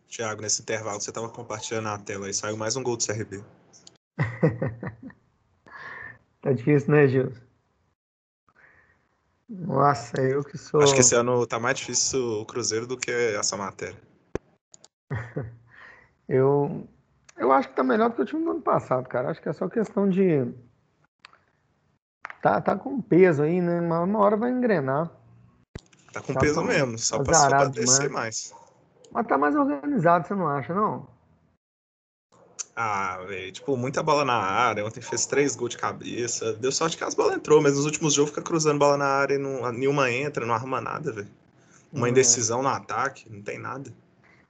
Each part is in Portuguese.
Thiago, nesse intervalo você estava compartilhando a tela e saiu mais um gol do CRB. Tá difícil, né, Gilson? Nossa, eu que sou. Acho que esse ano tá mais difícil o Cruzeiro do que essa matéria. Eu acho que tá melhor do que o time do ano passado, cara. Acho que é só questão de. Tá com peso aí, né? Uma hora vai engrenar. Tá com Já peso estão mesmo, só pra azarados descer demais. mais. Mas tá mais organizado, você não acha, não? Ah, velho, tipo, muita bola na área. Ontem fez 3 gols de cabeça. Deu sorte que as bolas entrou, mas nos últimos jogos fica cruzando bola na área e nenhuma entra, não arruma nada, velho. Uma É. indecisão no ataque, não tem nada.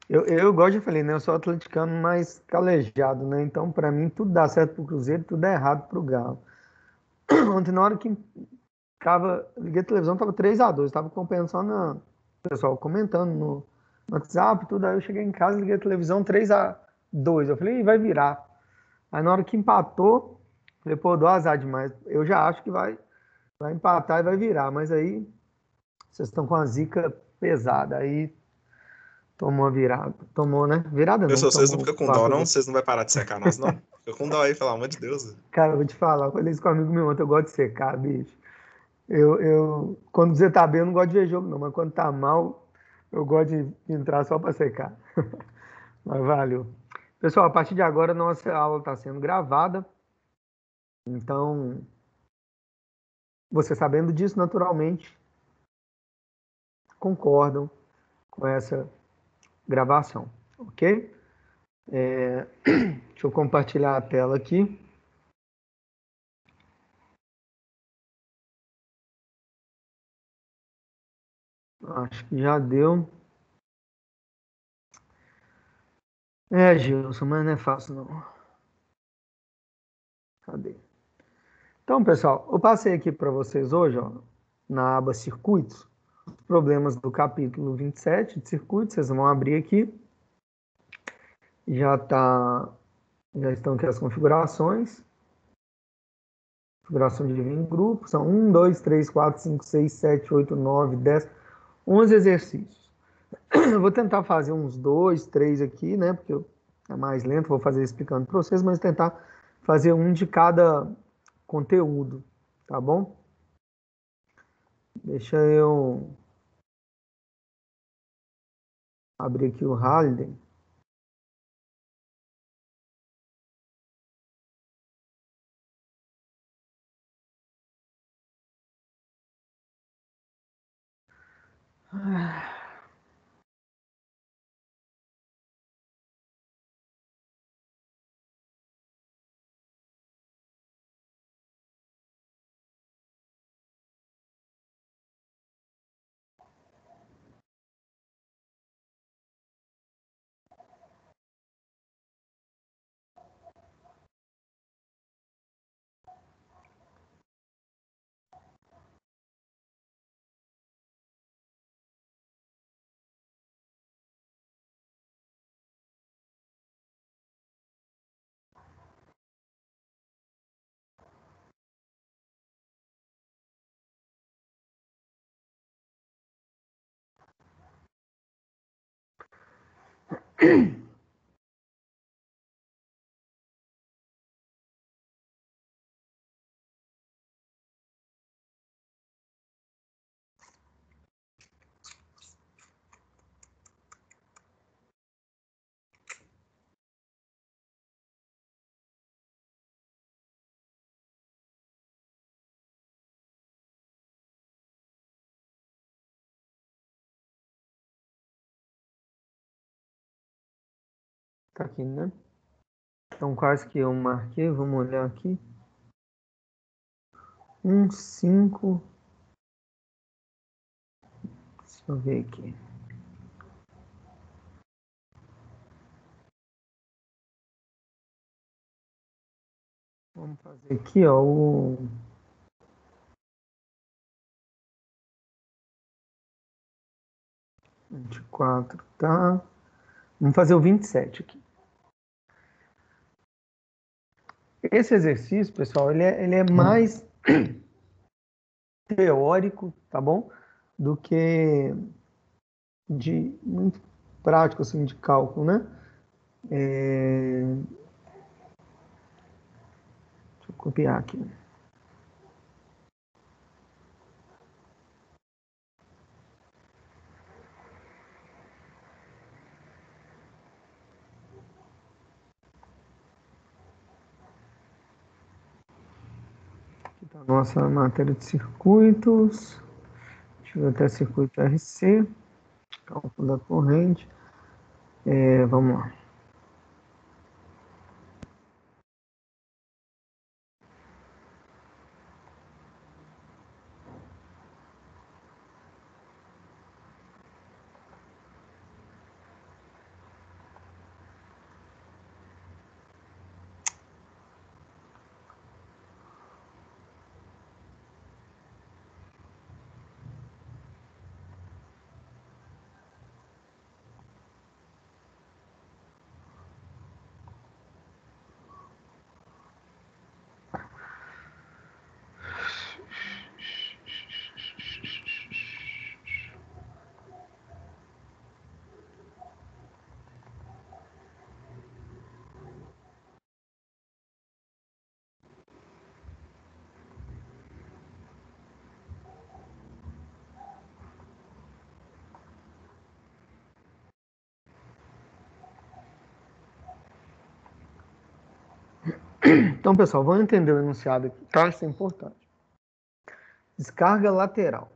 Eu gosto de falei, né? Eu sou atleticano mais calejado, né? Então, pra mim, tudo dá certo pro Cruzeiro, tudo dá errado pro Galo. Ontem, na hora que liguei a televisão, tava 3-2, tava acompanhando só o pessoal comentando no WhatsApp, tudo. Aí eu cheguei em casa, liguei a televisão, 3-2. Eu falei, "Ih, vai virar." Aí na hora que empatou, falei, pô, dou azar demais. Eu já acho que vai empatar e vai virar, mas aí vocês estão com a zica pesada. Aí tomou a virada. Tomou, né? Virada não, Pessoal, vocês não tomou ficam com dó, não? 4-0. Vocês não vai parar de secar nós, não? Fica com dó aí, pelo amor de Deus. Velho. Cara, eu vou te falar, eu falei isso com um amigo meu ontem, eu gosto de secar, bicho. Quando você tá bem, eu não gosto de ver jogo, não, mas quando tá mal, eu gosto de entrar só pra secar. Mas valeu. Pessoal, a partir de agora, nossa aula está sendo gravada, então, você sabendo disso, naturalmente, concordam com essa gravação, ok? Deixa eu compartilhar a tela aqui. Acho que já deu. Gilson, mas não é fácil não. Cadê? Então, pessoal, eu passei aqui para vocês hoje, ó, na aba Circuitos, os problemas do capítulo 27 de circuitos. Vocês vão abrir aqui. Já estão aqui as configurações. Configuração de dividir em grupos. São 1, 2, 3, 4, 5, 6, 7, 8, 9, 10, 11 exercícios. Eu vou tentar fazer uns 2, 3 aqui, né? Porque é mais lento, vou fazer explicando para vocês, mas tentar fazer um de cada conteúdo, tá bom? Deixa eu abrir aqui o Halliday. Tá aqui, né? Então, quais que eu marquei? Vamos olhar aqui. 1, 5. Deixa eu ver aqui. Vamos fazer aqui, ó, o 24, tá? Vamos fazer o 27 aqui. Esse exercício, pessoal, ele é mais teórico, tá bom? Do que de prático assim, de cálculo, né? Deixa eu copiar aqui. Aqui está a nossa matéria de circuitos. Deixa eu ver até circuito RC. Cálculo da corrente. Vamos lá. Então, pessoal, vamos entender o enunciado aqui, tá? Isso é importante. Descarga lateral.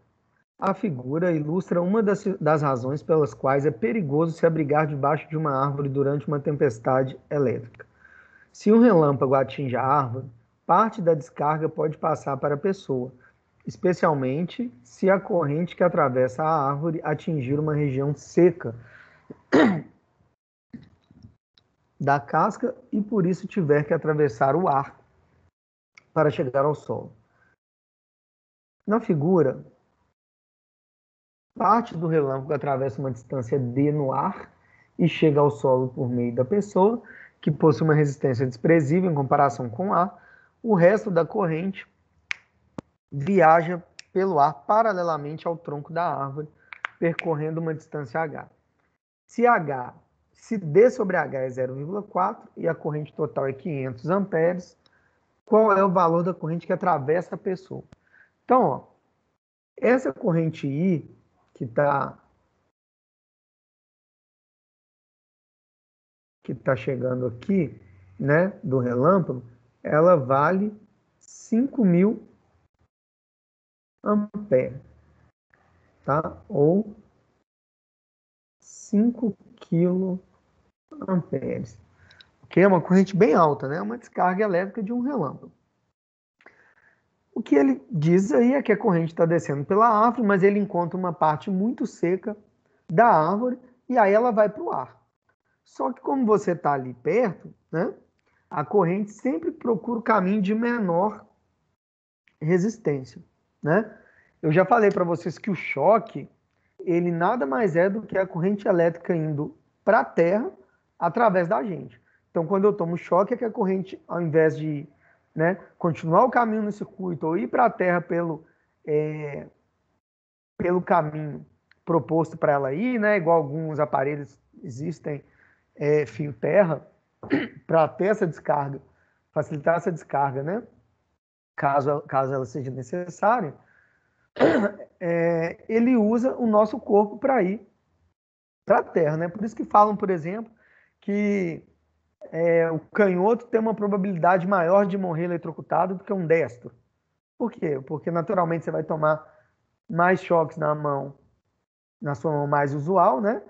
A figura ilustra uma das razões pelas quais é perigoso se abrigar debaixo de uma árvore durante uma tempestade elétrica. Se um relâmpago atinge a árvore, parte da descarga pode passar para a pessoa, especialmente se a corrente que atravessa a árvore atingir uma região seca da casca e por isso tiver que atravessar o ar para chegar ao solo. Na figura, parte do relâmpago atravessa uma distância d no ar e chega ao solo por meio da pessoa, que possui uma resistência desprezível em comparação com o ar. O resto da corrente viaja pelo ar paralelamente ao tronco da árvore, percorrendo uma distância h. Se D sobre H é 0,4 e a corrente total é 500 amperes, qual é o valor da corrente que atravessa a pessoa? Então, ó, essa corrente I que tá chegando aqui, né, do relâmpago, ela vale 5.000 amperes, tá? Ou 5 quiloamperes, que é uma corrente bem alta, né? Uma descarga elétrica de um relâmpago. O que ele diz aí é que a corrente está descendo pela árvore, mas ele encontra uma parte muito seca da árvore e aí ela vai para o ar. Só que como você está ali perto, né, a corrente sempre procura o caminho de menor resistência, né? Eu já falei para vocês que o choque, ele nada mais é do que a corrente elétrica indo para a Terra através da gente. Então, quando eu tomo choque, é que a corrente, ao invés de, né, continuar o caminho no circuito ou ir para a Terra pelo caminho proposto para ela ir, né, igual alguns aparelhos existem, fio terra, para ter essa descarga, facilitar essa descarga, né, caso ela seja necessária, ele usa o nosso corpo para ir para a Terra, né? Por isso que falam, por exemplo, que o canhoto tem uma probabilidade maior de morrer eletrocutado do que um destro. Por quê? Porque naturalmente você vai tomar mais choques na sua mão mais usual, né?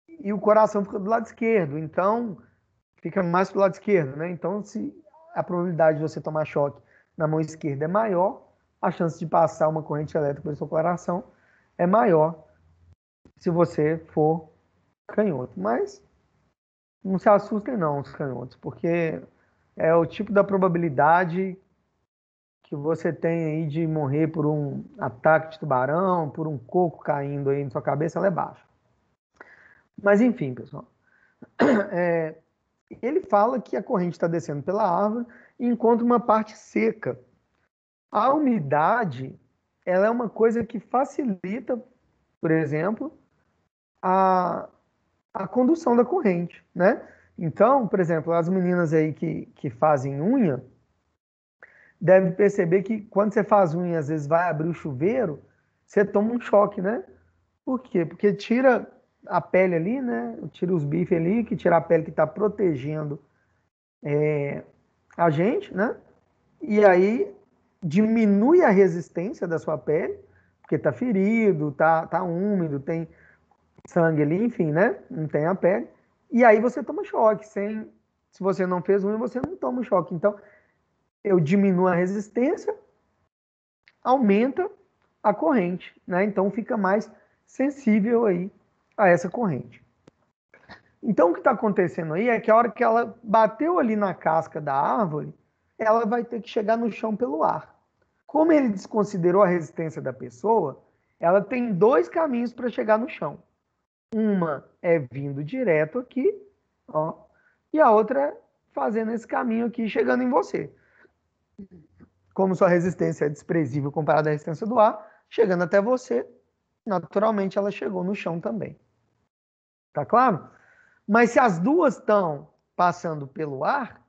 E o coração fica do lado esquerdo, então fica mais pro lado esquerdo, né? Então, se a probabilidade de você tomar choque na mão esquerda é maior, a chance de passar uma corrente elétrica pelo seu coração é maior se você for canhoto. Mas não se assustem não, os canhotos, porque é o tipo da probabilidade que você tem aí de morrer por um ataque de tubarão, por um coco caindo aí na sua cabeça, ela é baixa. Mas enfim, pessoal. Ele fala que a corrente está descendo pela árvore e encontra uma parte seca. A umidade, ela é uma coisa que facilita, por exemplo, a a condução da corrente, né? Então, por exemplo, as meninas aí que fazem unha, devem perceber que quando você faz unha, às vezes vai abrir o chuveiro, você toma um choque, né? Por quê? Porque tira a pele ali, né? Tira os bifes ali, que tira a pele que está protegendo a gente, né? E aí diminui a resistência da sua pele, porque tá ferido, tá úmido, tem sangue ali, enfim, né? Não tem a pele. E aí você toma choque. Se você não fez unha, você não toma choque. Então, eu diminuo a resistência, aumenta a corrente, né? Então fica mais sensível aí a essa corrente. Então o que está acontecendo aí é que a hora que ela bateu ali na casca da árvore, ela vai ter que chegar no chão pelo ar. Como ele desconsiderou a resistência da pessoa, ela tem dois caminhos para chegar no chão. Uma é vindo direto aqui, ó, e a outra é fazendo esse caminho aqui, chegando em você. Como sua resistência é desprezível comparada à resistência do ar, chegando até você, naturalmente ela chegou no chão também. Tá claro? Mas se as duas estão passando pelo ar,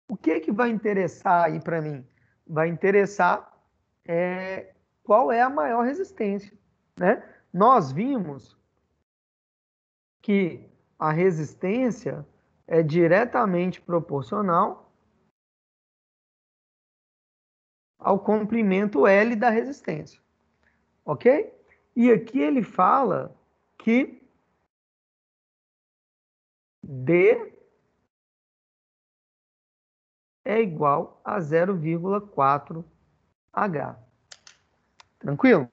o que vai interessar aí para mim? Vai interessar qual é a maior resistência, né? Nós vimos que a resistência é diretamente proporcional ao comprimento L da resistência, ok? E aqui ele fala que D é igual a 0,4 H. Tranquilo?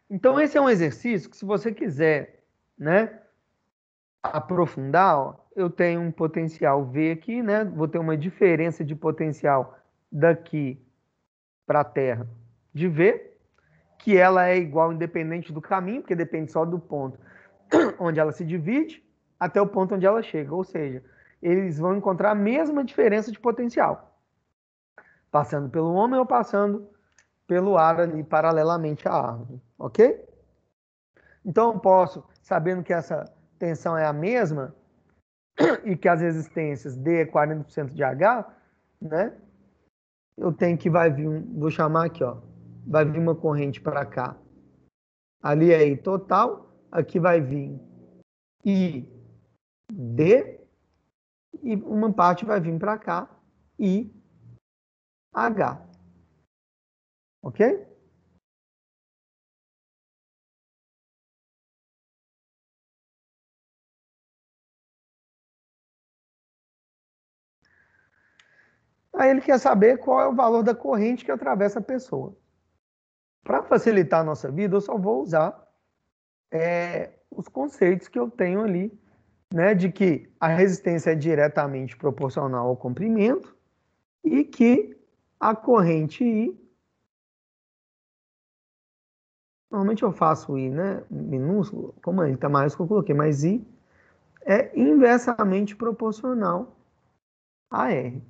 Então esse é um exercício que, se você quiser, né, aprofundar, ó, eu tenho um potencial V aqui, né? Vou ter uma diferença de potencial daqui para a Terra de V, que ela é igual independente do caminho, porque depende só do ponto onde ela se divide até o ponto onde ela chega. Ou seja, eles vão encontrar a mesma diferença de potencial, passando pelo homem ou passando pelo ar ali paralelamente à árvore, ok? Então eu posso, sabendo que essa tensão é a mesma e que as resistências D é 40% de H, né? Eu tenho que vai vir, vou chamar aqui, ó, vai vir uma corrente para cá. Ali é I total, aqui vai vir I D e uma parte vai vir para cá, I H. Ok? Aí ele quer saber qual é o valor da corrente que atravessa a pessoa. Para facilitar a nossa vida, eu só vou usar os conceitos que eu tenho ali, né, de que a resistência é diretamente proporcional ao comprimento e que a corrente I, normalmente eu faço I, né, minúsculo, como ele está maiúsculo, eu coloquei, mas I é inversamente proporcional a R.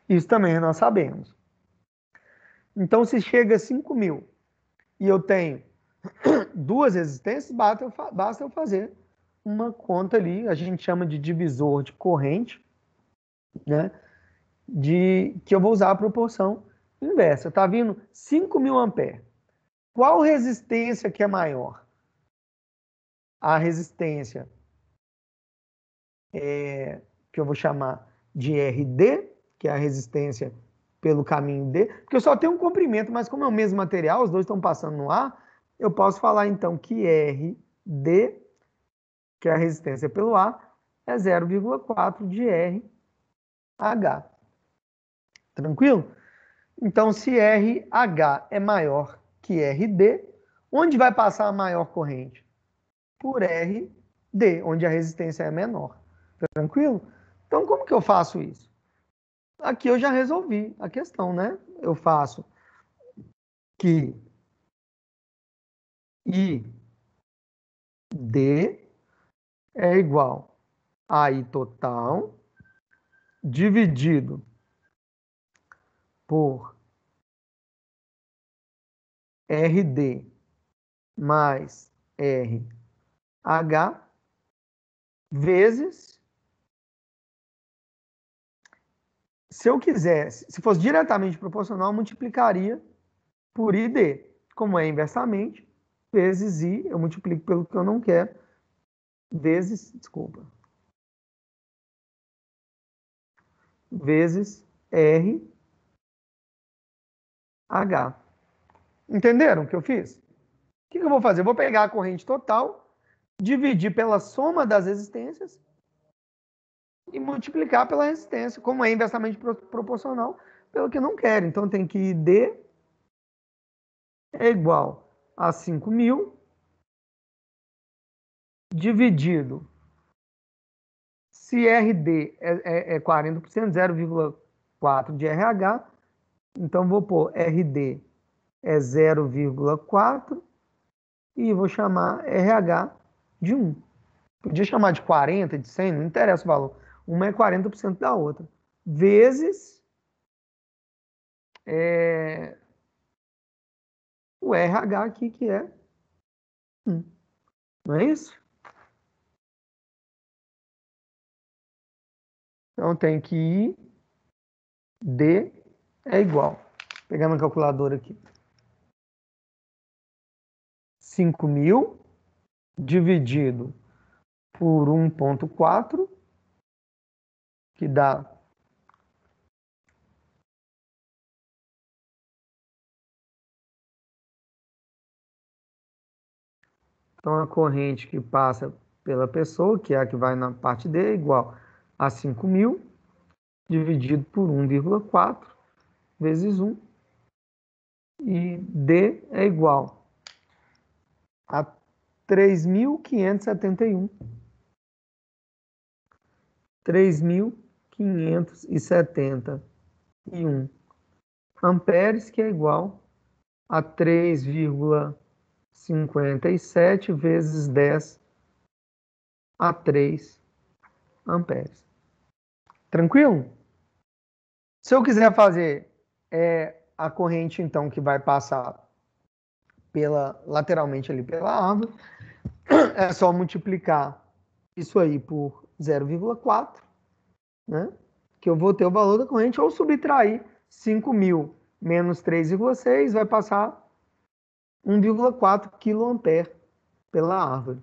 Isso também nós sabemos. Então, se chega a 5.000 e eu tenho duas resistências, basta eu fazer uma conta ali, a gente chama de divisor de corrente, né? Que eu vou usar a proporção inversa. Está vindo 5.000 amperes. Qual resistência que é maior? A resistência que eu vou chamar de RD, que é a resistência pelo caminho D, porque eu só tenho um comprimento, mas como é o mesmo material, os dois estão passando no ar, eu posso falar então que RD, que é a resistência pelo ar, é 0,4 de RH. Tranquilo? Então, se RH é maior que RD, onde vai passar a maior corrente? Por RD, onde a resistência é menor. Tranquilo? Então, como que eu faço isso? Aqui eu já resolvi a questão, né? Eu faço que ID é igual a I total dividido por RD mais RH vezes, se eu quisesse, se fosse diretamente proporcional, eu multiplicaria por ID. Como é inversamente, vezes I, eu multiplico pelo que eu não quero, vezes, desculpa, vezes RH. Entenderam o que eu fiz? O que eu vou fazer? Eu vou pegar a corrente total, dividir pela soma das resistências e multiplicar pela resistência, como é inversamente proporcional, pelo que eu não quero. Então, tem que D é igual a 5.000 dividido, se RD é 40%, 0,4 de RH, então vou pôr RD é 0,4 e vou chamar RH de 1. Podia chamar de 40, de 100, não interessa o valor. Uma é 40% da outra. Vezes o RH aqui, que é 1. Não é isso? Então tem que ir D é igual. Vou pegar minha calculadora aqui. 5.000 dividido por 1,4, que dá então a corrente que passa pela pessoa, que é a que vai na parte D, é igual a 5.000 dividido por 1,4 vezes 1. E D é igual a 3.571. 3.571 amperes, que é igual a 3,57 vezes 10 a 3 amperes. Tranquilo? Se eu quiser fazer a corrente, então, que vai passar lateralmente ali pela árvore, é só multiplicar isso aí por 0,4, né? Que eu vou ter o valor da corrente, ou subtrair 5.000 menos 3,6, vai passar 1,4 kA pela árvore.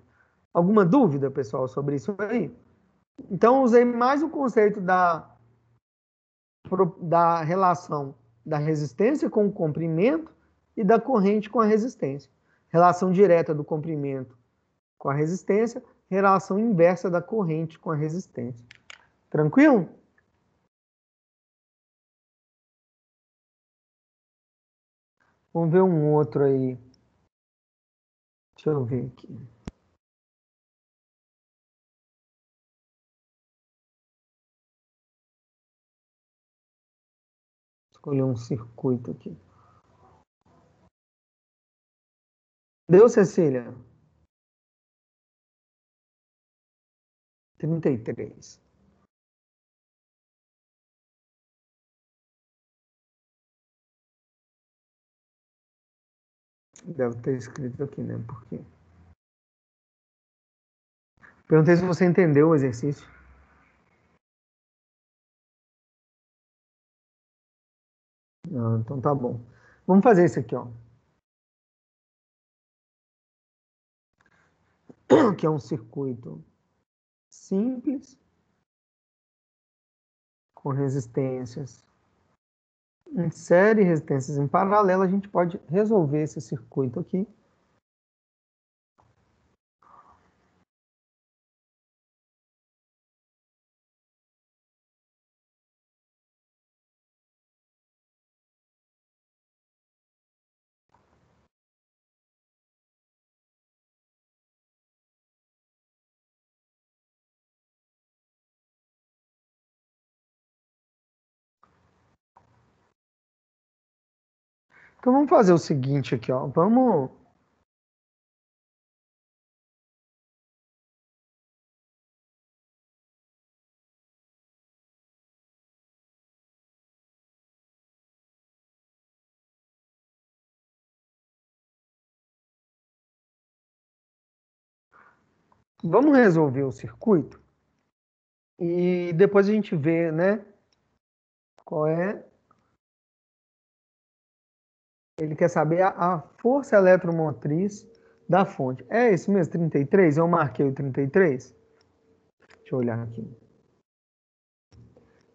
Alguma dúvida, pessoal, sobre isso aí? Então, usei mais o conceito da relação da resistência com o comprimento e da corrente com a resistência. Relação direta do comprimento com a resistência, relação inversa da corrente com a resistência. Tranquilo? Vamos ver um outro aí. Deixa eu ver aqui. Escolher um circuito aqui. Deu, Cecília? 33. Deve ter escrito aqui, né? Porque perguntei se você entendeu o exercício. Não, então tá bom. Vamos fazer isso aqui, ó. Que é um circuito simples, com resistências em série, resistências em paralelo. A gente pode resolver esse circuito aqui. Então vamos fazer o seguinte aqui, ó. Vamos Vamos resolver o circuito e depois a gente vê, né, qual é. Ele quer saber a força eletromotriz da fonte. É isso mesmo, 33? Eu marquei o 33? Deixa eu olhar aqui.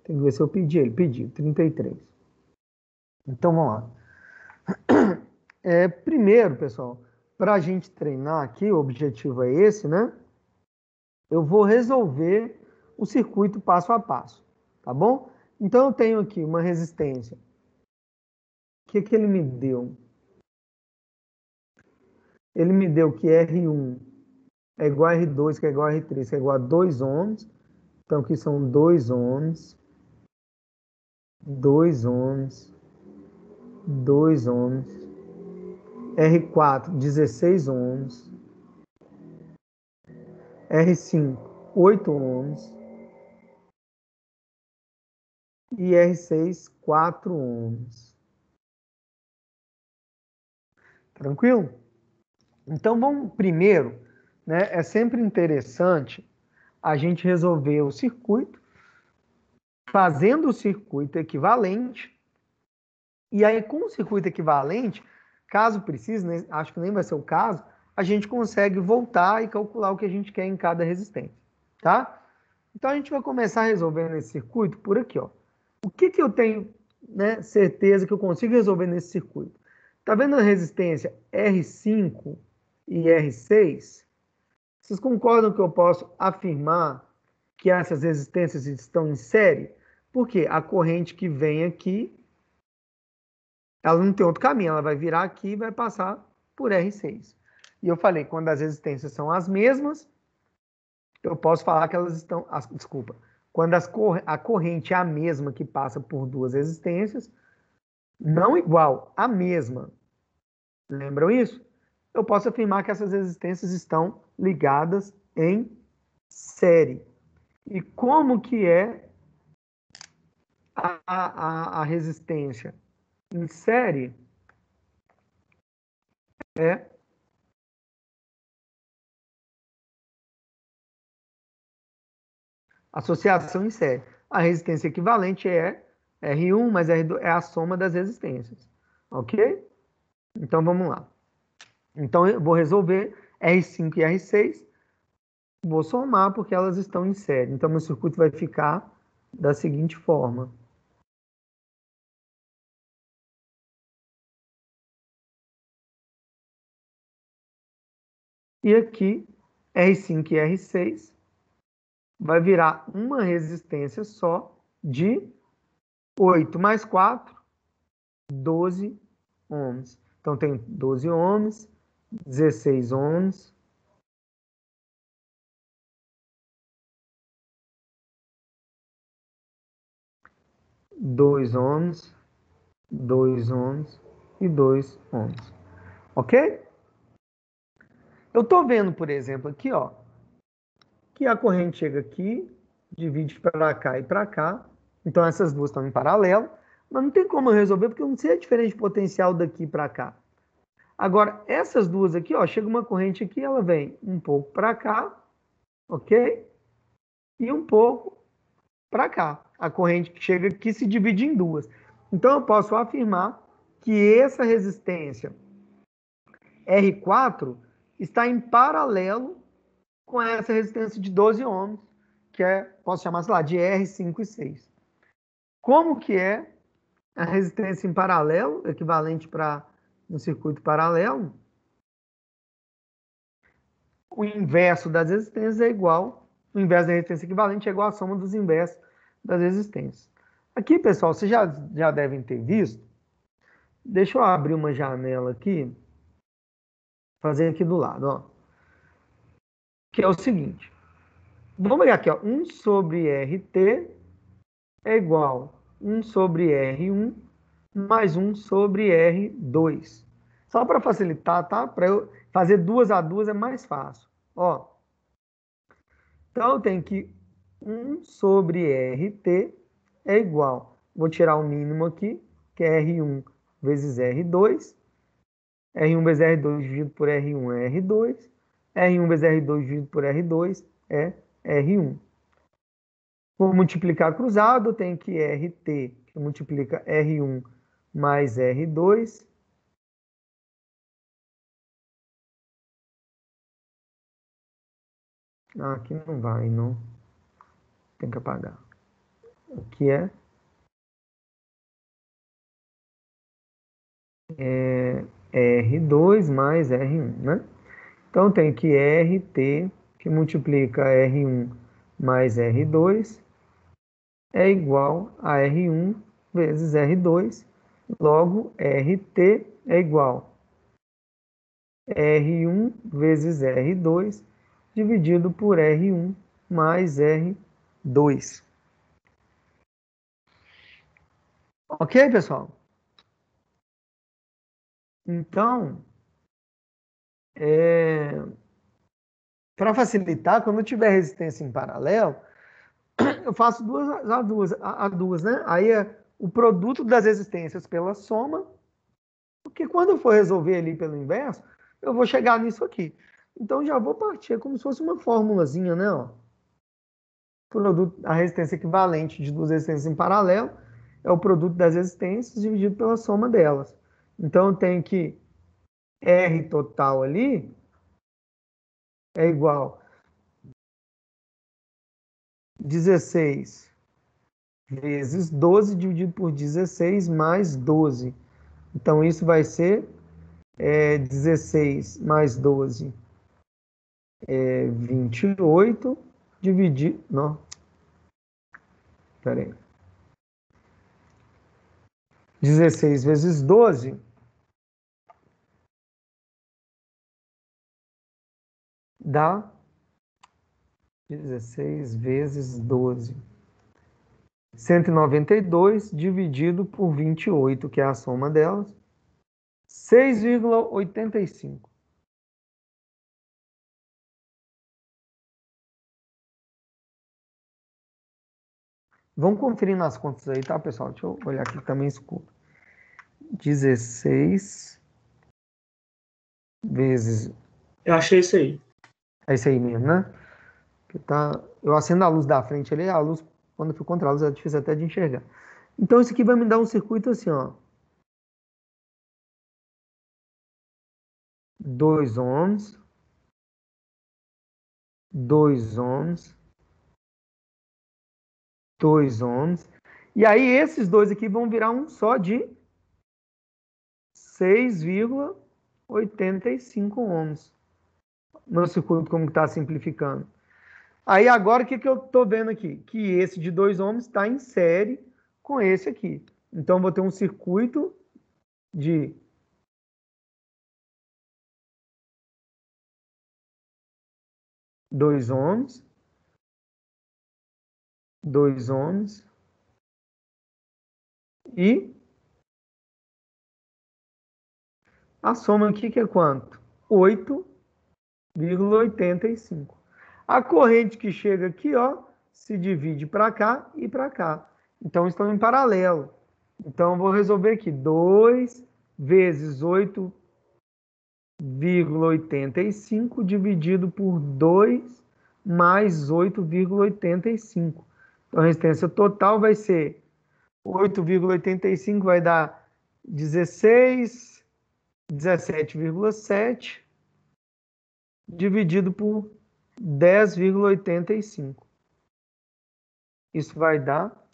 Tem que ver se eu pedi. Ele pediu, 33. Então, vamos lá. Primeiro, pessoal, para a gente treinar aqui, o objetivo é esse, né? Eu vou resolver o circuito passo a passo, tá bom? Então, eu tenho aqui uma resistência. O que que ele me deu? Ele me deu que R1 é igual a R2, que é igual a R3, que é igual a 2 ohms. Então, aqui são 2 ohms, 2 ohms, 2 ohms. R4, 16 ohms. R5, 8 ohms. E R6, 4 ohms. Tranquilo? Então, vamos primeiro, né? É sempre interessante a gente resolver o circuito, fazendo o circuito equivalente. E aí, com o circuito equivalente, caso precise, né, acho que nem vai ser o caso, a gente consegue voltar e calcular o que a gente quer em cada resistência, tá? Então, a gente vai começar resolvendo esse circuito por aqui, ó. O que que eu tenho, né, certeza que eu consigo resolver nesse circuito? Tá vendo a resistência R5 e R6? Vocês concordam que eu posso afirmar que essas resistências estão em série? Porque a corrente que vem aqui, ela não tem outro caminho, ela vai virar aqui e vai passar por R6. E eu falei, quando as resistências são as mesmas, eu posso falar que elas estão... Desculpa. Quando a corrente é a mesma que passa por duas resistências, não igual, a mesma. Lembram isso? Eu posso afirmar que essas resistências estão ligadas em série. E como que é a resistência em série? É associação em série. A resistência equivalente é R1 mais R2, é a soma das resistências. Ok? Então vamos lá. Então eu vou resolver R5 e R6. Vou somar porque elas estão em série. Então meu circuito vai ficar da seguinte forma. E aqui, R5 e R6 vai virar uma resistência só de 8 mais 4, 12 ohms. Então, tem 12 ohms, 16 ohms, 2 ohms, 2 ohms e 2 ohms. Ok? Eu estou vendo, por exemplo, aqui, ó, que a corrente chega aqui, divide para cá e para cá. Então, essas duas estão em paralelo. Mas não tem como eu resolver, porque eu não sei a diferença de potencial daqui para cá. Agora, essas duas aqui, ó, chega uma corrente aqui, ela vem um pouco para cá, ok? E um pouco para cá. A corrente que chega aqui se divide em duas. Então, eu posso afirmar que essa resistência R4 está em paralelo com essa resistência de 12 ohms, que é, posso chamar, sei lá, de R5 e 6. Como que é a resistência em paralelo, equivalente para um circuito paralelo? O inverso das resistências é igual, o inverso da resistência equivalente é igual à soma dos inversos das resistências. Aqui, pessoal, vocês já devem ter visto. Deixa eu abrir uma janela aqui, fazer aqui do lado, ó. Que é o seguinte. Vamos pegar aqui, ó. 1 sobre RT é igual a 1 sobre R1 mais 1 sobre R2. Só para facilitar, tá? Para eu fazer 2 a 2 é mais fácil. Ó. Então, eu tenho que 1 sobre RT é igual. Vou tirar o mínimo aqui, que é R1 vezes R2. R1 vezes R2 dividido por R1 é R2. R1 vezes R2 dividido por R2 é R1. Vou multiplicar cruzado, tem que RT, que multiplica R1 mais R2. Aqui não vai, não. Tem que apagar. Aqui é R2 mais R1, né? Então tem que RT, que multiplica R1 mais R2, é igual a R1 vezes R2. Logo, RT é igual a R1 vezes R2 dividido por R1 mais R2. Ok, pessoal? Então, para facilitar, quando eu tiver resistência em paralelo, eu faço duas, né? Aí é o produto das resistências pela soma, porque quando eu for resolver ali pelo inverso, eu vou chegar nisso aqui. Então já vou partir, é como se fosse uma formulazinha, né? Ó. Produto, a resistência equivalente de duas resistências em paralelo é o produto das resistências dividido pela soma delas. Então eu tenho que R total ali é igual a 16 vezes 12 dividido por 16 mais 12. Então, isso vai ser 16 mais 12 é 28, dividido... Não, peraí. 16 vezes 12 dá 16 vezes 12. 192 dividido por 28, que é a soma delas. 6,85. Vamos conferir nas contas aí, tá, pessoal? Deixa eu olhar aqui também, desculpa. 16 vezes... Eu achei isso aí. É isso aí mesmo, né? Que tá... Eu acendo a luz da frente ali, a luz, quando eu fui contra a luz, é difícil até de enxergar. Então, isso aqui vai me dar um circuito assim, ó. 2 ohms, 2 ohms, 2 ohms. E aí, esses dois aqui vão virar um só de 6,85 ohms. Meu circuito, como está simplificando. Aí, agora, o que eu estou vendo aqui? Que esse de 2 ohms está em série com esse aqui. Então, vou ter um circuito de 2 ohms, 2 ohms e a soma aqui que é quanto? 8,85. A corrente que chega aqui, ó, se divide para cá e para cá. Então, estão em paralelo. Então, eu vou resolver aqui. 2 vezes 8,85 dividido por 2 mais 8,85. Então, a resistência total vai ser 8,85 vai dar 16, 17,7 dividido por 10,85. Isso vai dar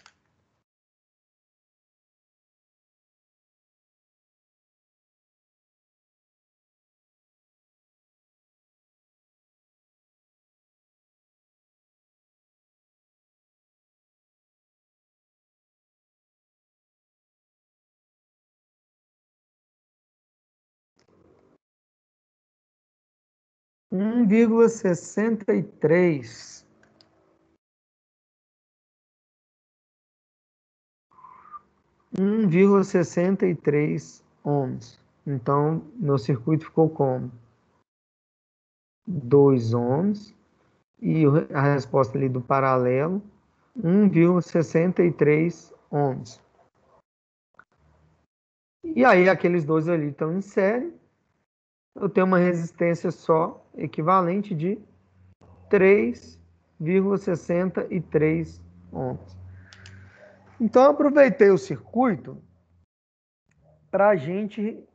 1,63. 1,63 ohms. Então, meu circuito ficou como 2 ohms e a resposta ali do paralelo 1,63 ohms. E aí aqueles dois ali estão em série. eu tenho uma resistência só equivalente de 3,63 ohms. Então, eu aproveitei o circuito para a gente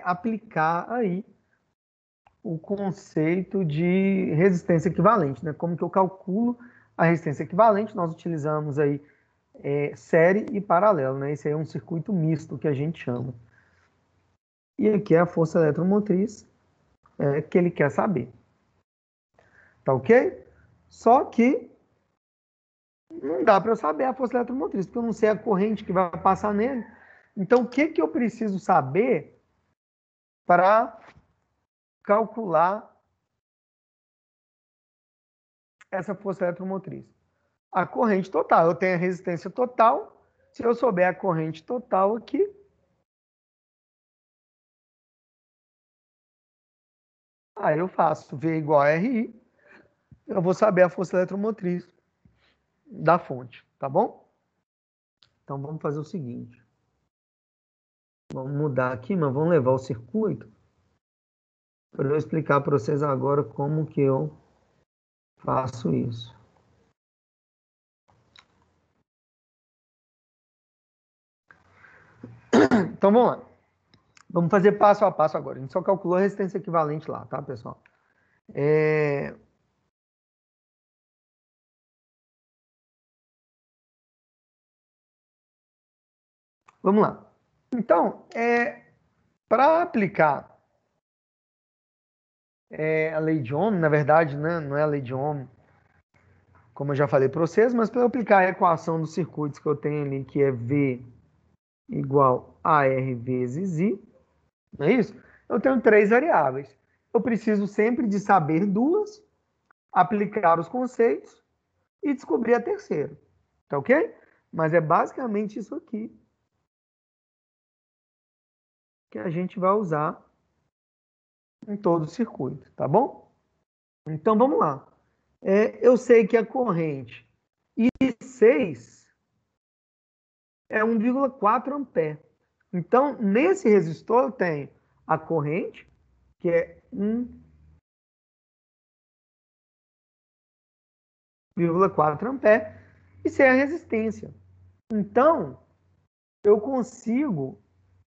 aplicar aí o conceito de resistência equivalente, né? Como que eu calculo a resistência equivalente? Nós utilizamos aí série e paralelo, né? Esse aí é um circuito misto que a gente chama. E aqui é a força eletromotriz que ele quer saber. Tá ok? Só que não dá para eu saber a força eletromotriz, porque eu não sei a corrente que vai passar nele. Então, o que eu preciso saber para calcular essa força eletromotriz? A corrente total. Eu tenho a resistência total. Se eu souber a corrente total aqui, aí eu faço V igual a RI. Eu vou saber a força eletromotriz da fonte, tá bom? Então vamos fazer o seguinte. Vamos mudar aqui, mas vamos levar o circuito para eu explicar para vocês agora como que eu faço isso. Então vamos lá. Vamos fazer passo a passo agora. A gente só calculou a resistência equivalente lá, tá, pessoal? Vamos lá. Então, para aplicar a lei de Ohm, na verdade, né, não é a lei de Ohm, como eu já falei para vocês, mas para aplicar a equação dos circuitos que eu tenho ali, que é V igual a R vezes I, não é isso? Eu tenho três variáveis. Eu preciso sempre de saber duas, aplicar os conceitos e descobrir a terceira. Tá ok? Mas é basicamente isso aqui que a gente vai usar em todo o circuito, tá bom? Então vamos lá. Eu sei que a corrente I6 é 1,4 ampere. Então, nesse resistor eu tenho a corrente, que é 1,4 ampere, e sei a resistência. Então, eu consigo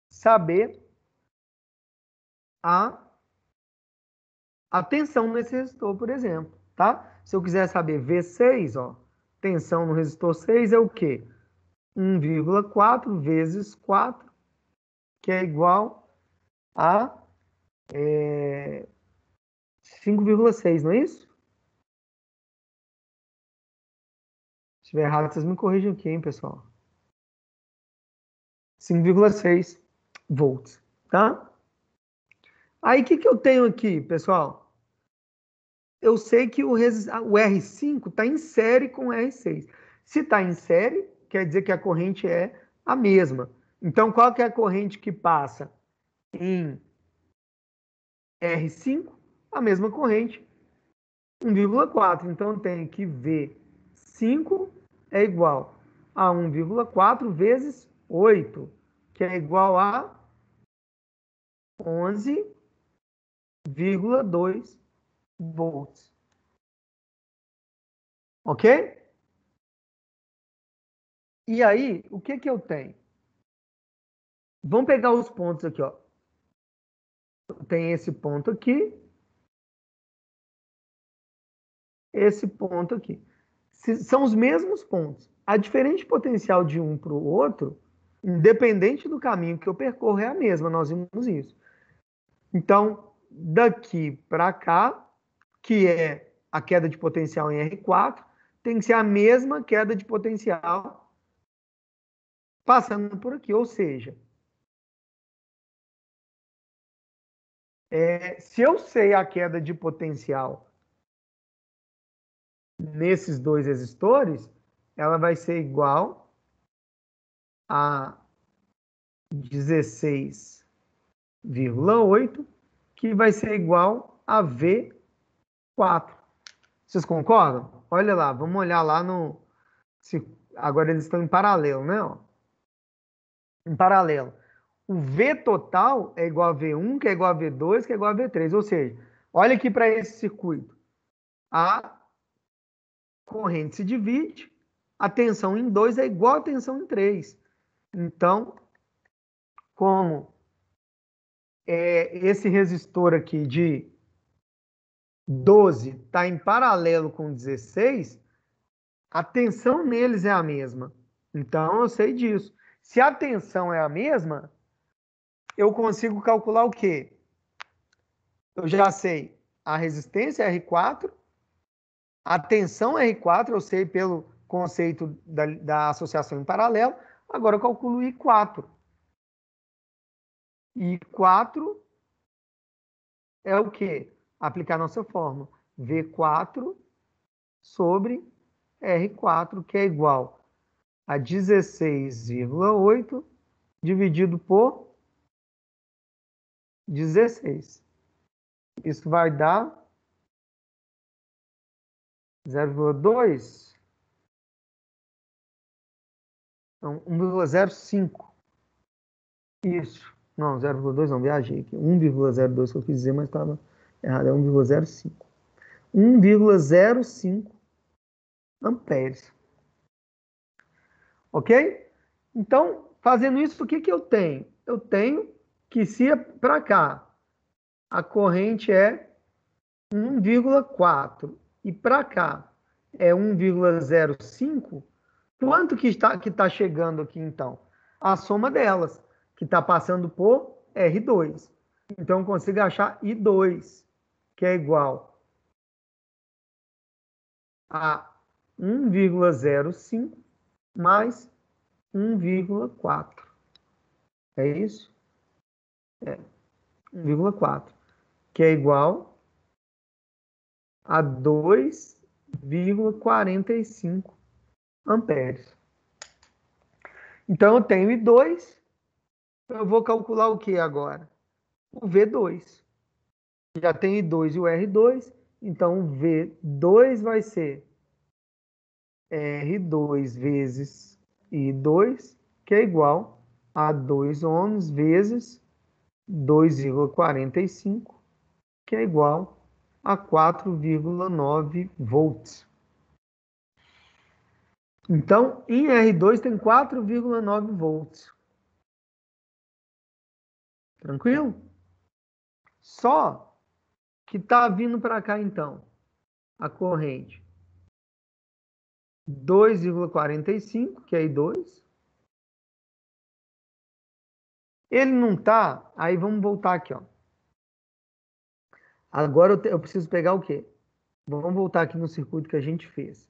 saber a tensão nesse resistor, por exemplo, tá? Se eu quiser saber V6, ó, tensão no resistor 6 é o quê? 1,4 vezes 4, que é igual a 5,6, não é isso? Se estiver errado, vocês me corrijam aqui, hein, pessoal? 5,6 volts, tá? Aí, o que eu tenho aqui, pessoal? Eu sei que o R5 está em série com o R6. Se está em série, quer dizer que a corrente é a mesma. Então, qual que é a corrente que passa em R5? A mesma corrente, 1,4. Então, eu tenho que V5 é igual a 1,4 vezes 8, que é igual a 11,2 volts. Ok? E aí, o que eu tenho? Vamos pegar os pontos aqui, ó. Tem esse ponto aqui, esse ponto aqui. São os mesmos pontos. A diferença de potencial de um para o outro, independente do caminho que eu percorro, é a mesma. Nós vimos isso. Então, daqui para cá, que é a queda de potencial em R4, tem que ser a mesma queda de potencial passando por aqui. Ou seja, se eu sei a queda de potencial nesses dois resistores, ela vai ser igual a 16,8, que vai ser igual a V4. Vocês concordam? Olha lá, vamos olhar lá no... Agora eles estão em paralelo, né? Em paralelo. o V total é igual a V1, que é igual a V2, que é igual a V3. Ou seja, olha aqui para esse circuito. A corrente se divide, a tensão em 2 é igual a tensão em 3. Então, como esse resistor aqui de 12 está em paralelo com 16, a tensão neles é a mesma. Então, eu sei disso. Se a tensão é a mesma, eu consigo calcular o quê? Eu já sei a resistência R4, a tensão R4, eu sei pelo conceito da associação em paralelo. Agora eu calculo I4. I4 é o quê? Aplicar nossa fórmula. V4 sobre R4, que é igual a 16,8 dividido por 16. Isso vai dar 0,2. Então, 1,05. Isso. Não, 0,2 não, viajei aqui. 1,02 que eu quis dizer, mas estava errado. É 1,05. 1,05 amperes. Ok? Então, fazendo isso, o que que eu tenho? Eu tenho que se para cá a corrente é 1,4 e para cá é 1,05, quanto que está chegando aqui então? A soma delas, que está passando por R2. Então, eu consigo achar I2, que é igual a 1,05 mais 1,4. É isso? É 1,4, que é igual a 2,45 amperes. Então, eu tenho I2, eu vou calcular o que agora? O V2. Já tem I2 e o R2, então o V2 vai ser R2 vezes I2, que é igual a 2 ohms vezes 2,45, que é igual a 4,9 volts. Então, em R2 tem 4,9 volts. Tranquilo? Só que está vindo para cá, então, a corrente 2,45, que é I2. Ele não está, aí vamos voltar aqui, ó. Agora eu preciso pegar o quê? Vamos voltar aqui no circuito que a gente fez.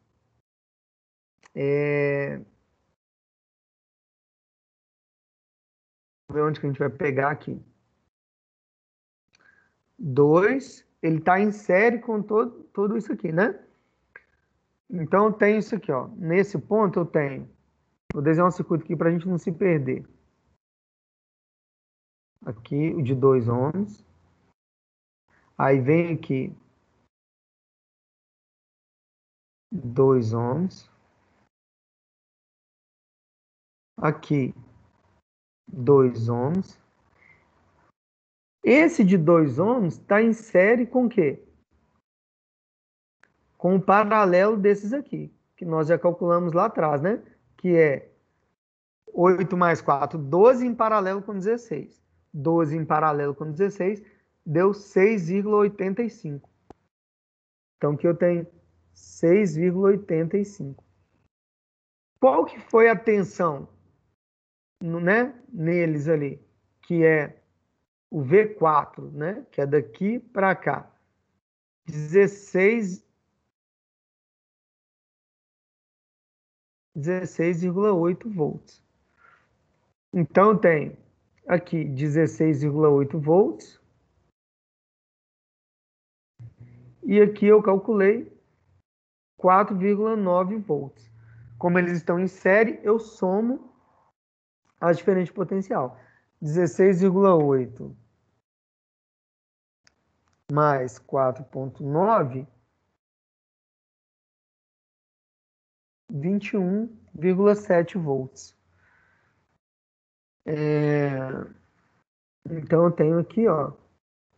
Vamos ver onde que a gente vai pegar aqui. 2, ele está em série com tudo isso aqui, né? Então, eu tenho isso aqui, ó. Nesse ponto, eu tenho. Vou desenhar um circuito aqui para a gente não se perder. Aqui, o de 2 ohms. Aí vem aqui 2 ohms. Aqui, 2 ohms. Esse de 2 ohms está em série com o quê? Com o paralelo desses aqui, que nós já calculamos lá atrás, né? Que é 8 mais 4, 12 em paralelo com 16. 12 em paralelo com 16 deu 6,85. Então, aqui eu tenho 6,85. Qual que foi a tensão, né, neles ali? Que é o V4, né? Que é daqui para cá. 16,8 volts. Então, eu tenho aqui 16,8 volts. E aqui eu calculei 4,9 volts. Como eles estão em série, eu somo a diferença de potencial. 16,8 mais 4,9, 21,7 volts. Então, eu tenho aqui, ó,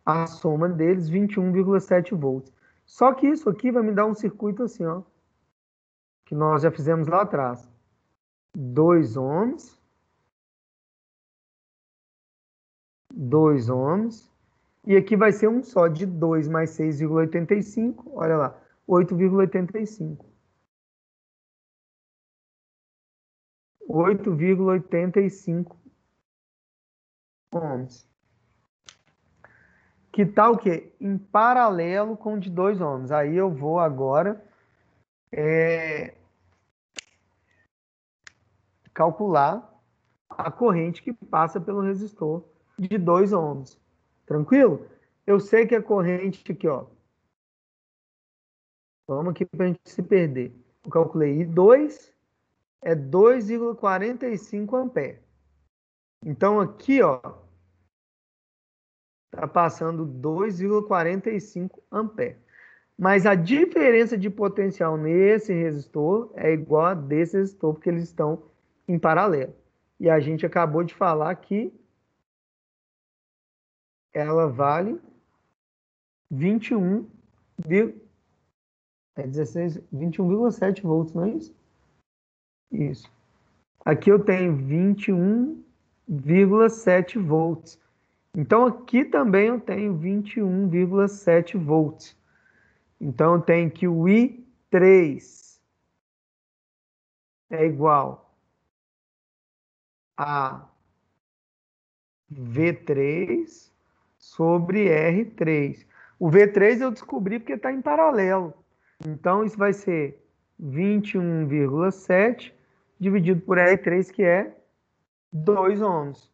a soma deles, 21,7 volts. Só que isso aqui vai me dar um circuito assim, ó, que nós já fizemos lá atrás. 2 ohms, 2 ohms, e aqui vai ser um só, de 2 mais 6,85, olha lá, 8,85. 8,85 ohms. Que tal o quê? Em paralelo com o de 2 ohms. Aí eu vou agora calcular a corrente que passa pelo resistor de 2 ohms. Tranquilo? Eu sei que a corrente aqui, ó. Vamos aqui para a gente se perder. Eu calculei I2 é 2,45 amperes. Então aqui, ó, tá passando 2,45 amperes. Mas a diferença de potencial nesse resistor é igual a desse resistor, porque eles estão em paralelo. E a gente acabou de falar que ela vale 21, é 16, 21,7 volts, não é isso? Isso. Aqui eu tenho 21,7 volts. Então aqui também eu tenho 21,7 volts. Então eu tenho que o I3 é igual a V3 sobre R3. O V3 eu descobri porque está em paralelo. Então, isso vai ser 21,7 dividido por R3, que é 2 ohms.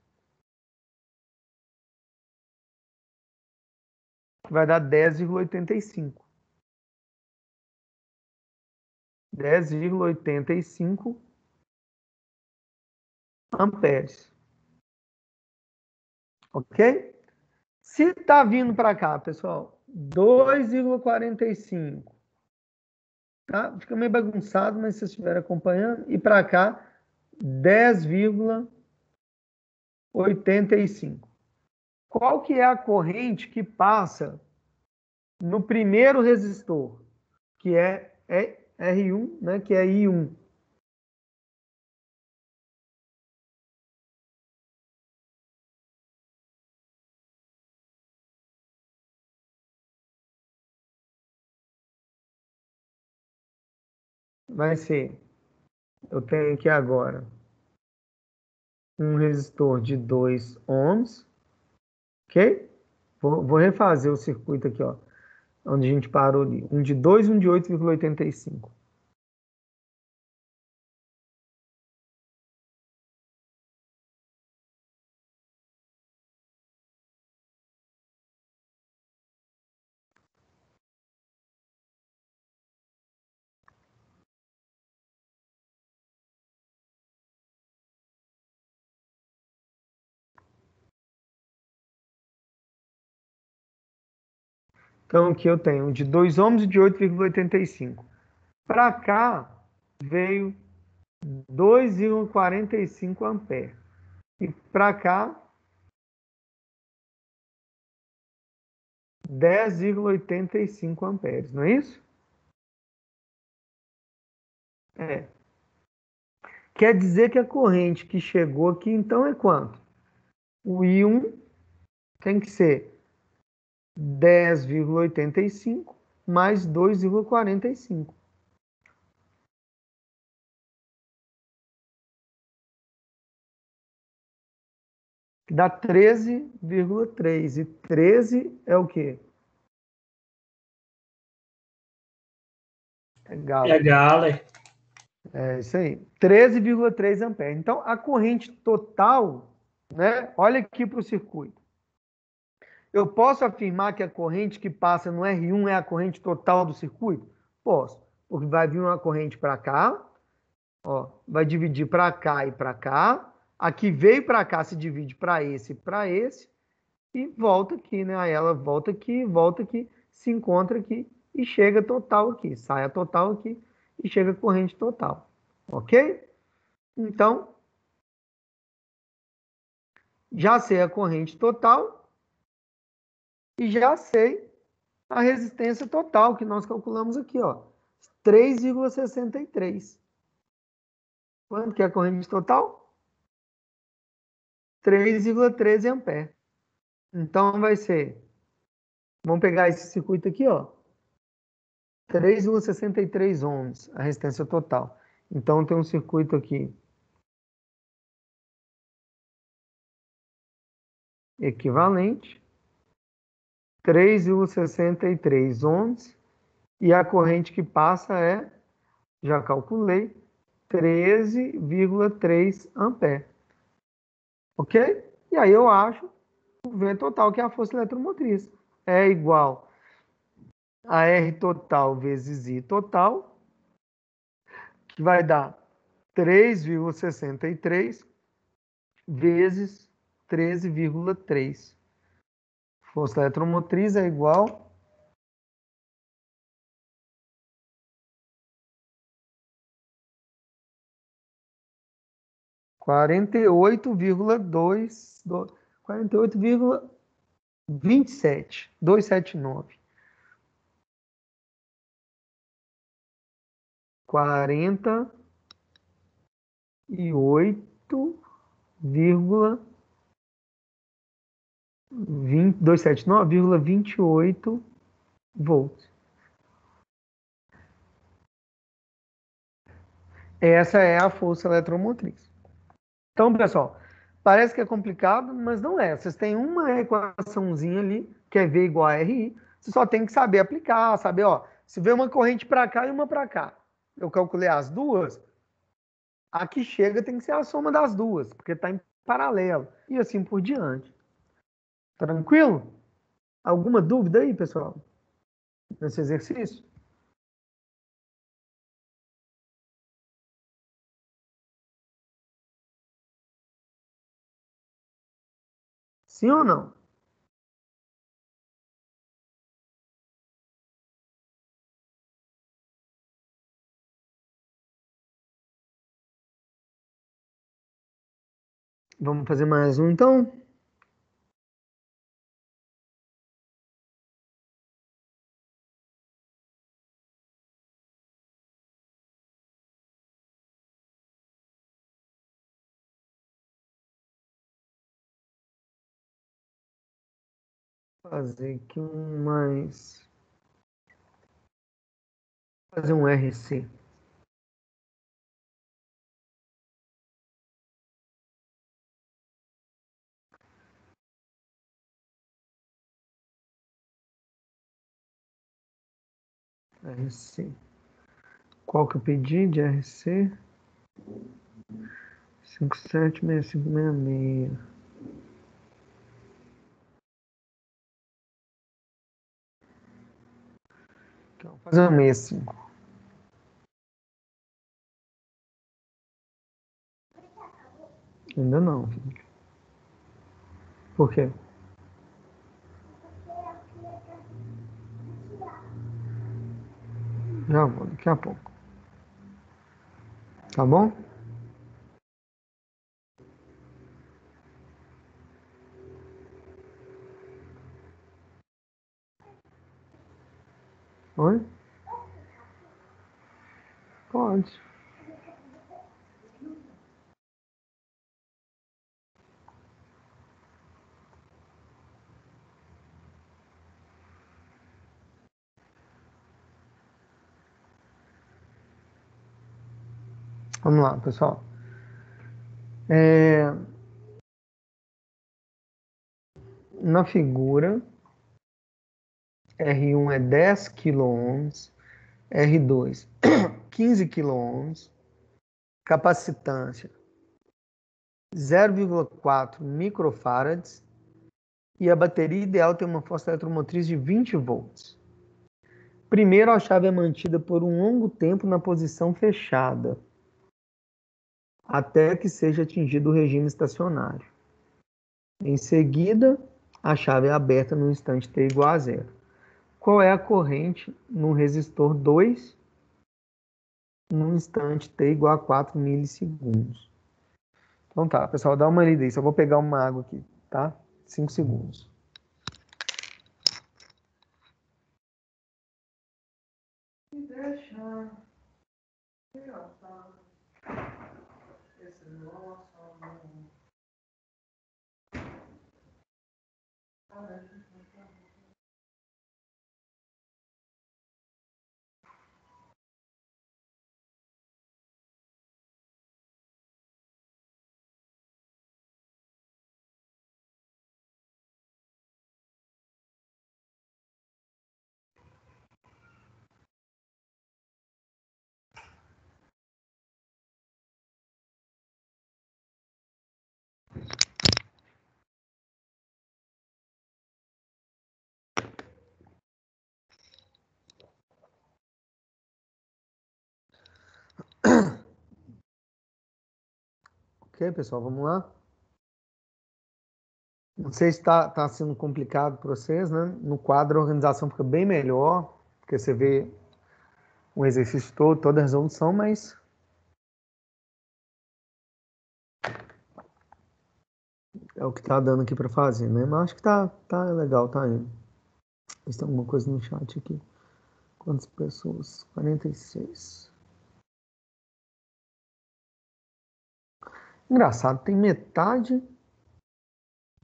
Vai dar 10,85. 10,85 amperes. Ok? Se está vindo para cá, pessoal, 2,45. Tá? Fica meio bagunçado, mas se vocês estiverem acompanhando. E para cá, 10,85. Qual que é a corrente que passa no primeiro resistor, que é R1, né, que é I1? Vai ser, eu tenho aqui agora um resistor de 2 ohms, ok? Vou refazer o circuito aqui, ó, onde a gente parou ali. Um de 2 e um de 8,85. Então aqui eu tenho um de 2 ohms e de 8,85. Para cá veio 2,45 amperes. E para cá, 10,85 amperes, não é isso? É. Quer dizer que a corrente que chegou aqui, então, é quanto? O I1 tem que ser 10,85 mais 2,45. Que dá 13,3. E 13 é o quê? É galo. É Gale. É isso aí. 13,3 amperes. Então, a corrente total, né? Olha aqui para o circuito. Eu posso afirmar que a corrente que passa no R1 é a corrente total do circuito? Posso, porque vai vir uma corrente para cá, ó, vai dividir para cá e para cá. Aqui veio para cá, se divide para esse e para esse, e volta aqui, né? Aí ela volta aqui, se encontra aqui e chega total aqui. Sai a total aqui e chega a corrente total. Ok? Então, Já sei a corrente total e já sei a resistência total que nós calculamos aqui, ó, 3,63. Quanto que é a corrente total? 3,13 ampere. Então vai ser, vamos pegar esse circuito aqui, ó, 3,63 ohms, a resistência total. Então tem um circuito aqui equivalente, 3,63 ohms, e a corrente que passa é, já calculei, 13,3 ampere. Ok? E aí eu acho o V total, que é a força eletromotriz. É igual a R total vezes I total, que vai dar 3,63 vezes 13,3. Força eletromotriz é igual 48,2, 48,27, 279. 279,28 volts. Essa é a força eletromotriz. Então, pessoal, parece que é complicado, mas não é. Vocês têm uma equaçãozinha ali, que é V igual a RI. Você só tem que saber aplicar, saber, ó, se vê uma corrente para cá e uma para cá. Eu calculei as duas, a que chega tem que ser a soma das duas, porque está em paralelo. E assim por diante. Tranquilo? Alguma dúvida aí, pessoal, nesse exercício? Sim ou não? Vamos fazer mais um, então? Fazer aqui um mais... Fazer um RC. RC. Qual que eu pedi de RC? 576566. Então, vou fazer um 65. Ainda não, filho. Por quê? Já vou, daqui a pouco. Tá bom? Oi? Pode. Vamos lá, pessoal. Na figura, R1 é 10 quiloohms, R2 15 quiloohms, capacitância 0,4 microfarads e a bateria ideal tem uma força eletromotriz de 20 volts. Primeiro, a chave é mantida por um longo tempo na posição fechada, até que seja atingido o regime estacionário. Em seguida, a chave é aberta no instante t igual a zero. Qual é a corrente no resistor 2 no instante t igual a 4 milissegundos? Então tá, pessoal, dá uma lida aí. Só vou pegar uma água aqui, tá? 5 segundos. Ok, pessoal, vamos lá? Não sei se está sendo complicado para vocês, né? No quadro a organização fica bem melhor, porque você vê o exercício todo, toda a resolução, mas é o que está dando aqui para fazer, né? Mas acho que tá legal, tá indo. Tem alguma coisa no chat aqui. Quantas pessoas? 46. Engraçado, tem metade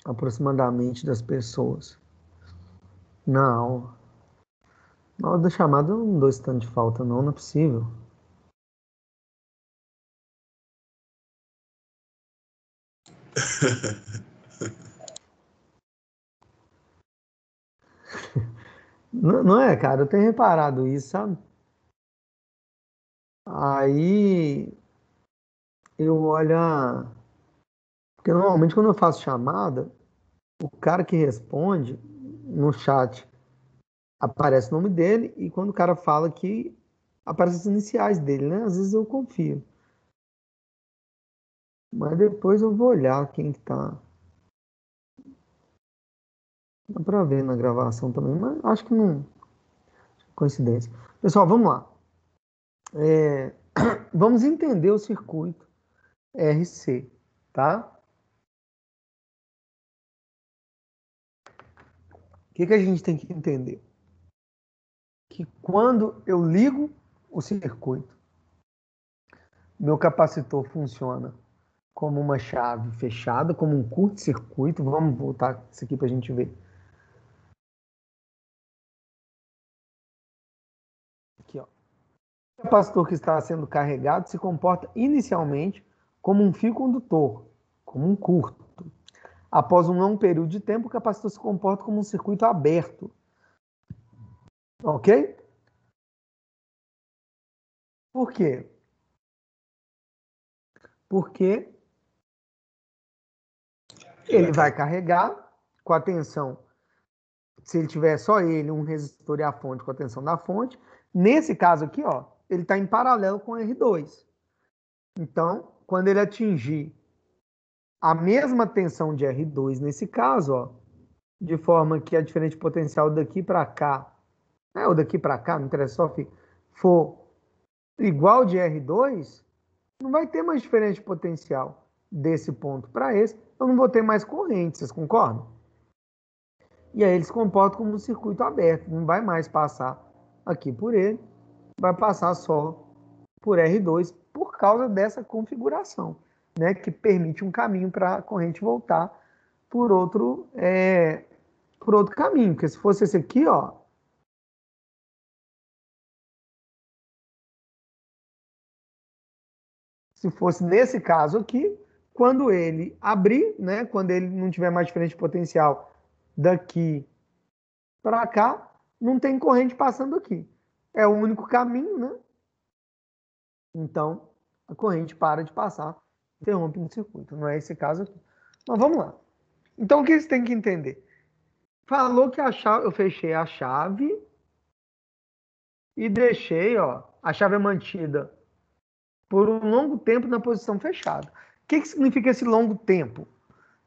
aproximadamente das pessoas na aula. Na hora da chamada eu não dou esse tanto de falta, não é possível. Não é, cara, eu tenho reparado isso, sabe? Aí eu olho. Porque normalmente quando eu faço chamada, o cara que responde no chat aparece o nome dele e quando o cara fala aqui, aparece as iniciais dele, né? Às vezes eu confio. Mas depois eu vou olhar quem que tá. Dá pra ver na gravação também, mas acho que não. Coincidência. Pessoal, vamos lá. Vamos entender o circuito RC, tá? O que que a gente tem que entender? Que quando eu ligo o circuito, meu capacitor funciona como uma chave fechada, como um curto-circuito. Vamos voltar isso aqui para a gente ver. Aqui, ó. O capacitor que está sendo carregado se comporta inicialmente como um fio condutor, como um curto. Após um longo período de tempo, o capacitor se comporta como um circuito aberto. Ok? Por quê? Porque ele vai carregar com a tensão. Se ele tiver só ele, um resistor e a fonte com a tensão da fonte. Nesse caso aqui, ó, ele está em paralelo com o R2. Então, quando ele atingir a mesma tensão de R2 nesse caso, ó, de forma que a diferença de potencial daqui para cá, ou daqui para cá, não interessa, só for igual de R2, não vai ter mais diferença de potencial desse ponto para esse, eu não vou ter mais corrente, vocês concordam? E aí ele se comporta como um circuito aberto, não vai mais passar aqui por ele, vai passar só por R2 por causa dessa configuração, né, que permite um caminho para a corrente voltar por outro caminho, porque se fosse esse aqui, ó, se fosse nesse caso aqui, quando ele abrir, né, quando ele não tiver mais diferença de potencial daqui para cá, não tem corrente passando aqui. É o único caminho, né? Então, a corrente para de passar, interrompe no circuito. Não é esse caso aqui. Mas vamos lá. Então, o que você tem que entender? Falou que a chave, eu fechei a chave e deixei, ó, a chave é mantida por um longo tempo na posição fechada. O que significa esse longo tempo?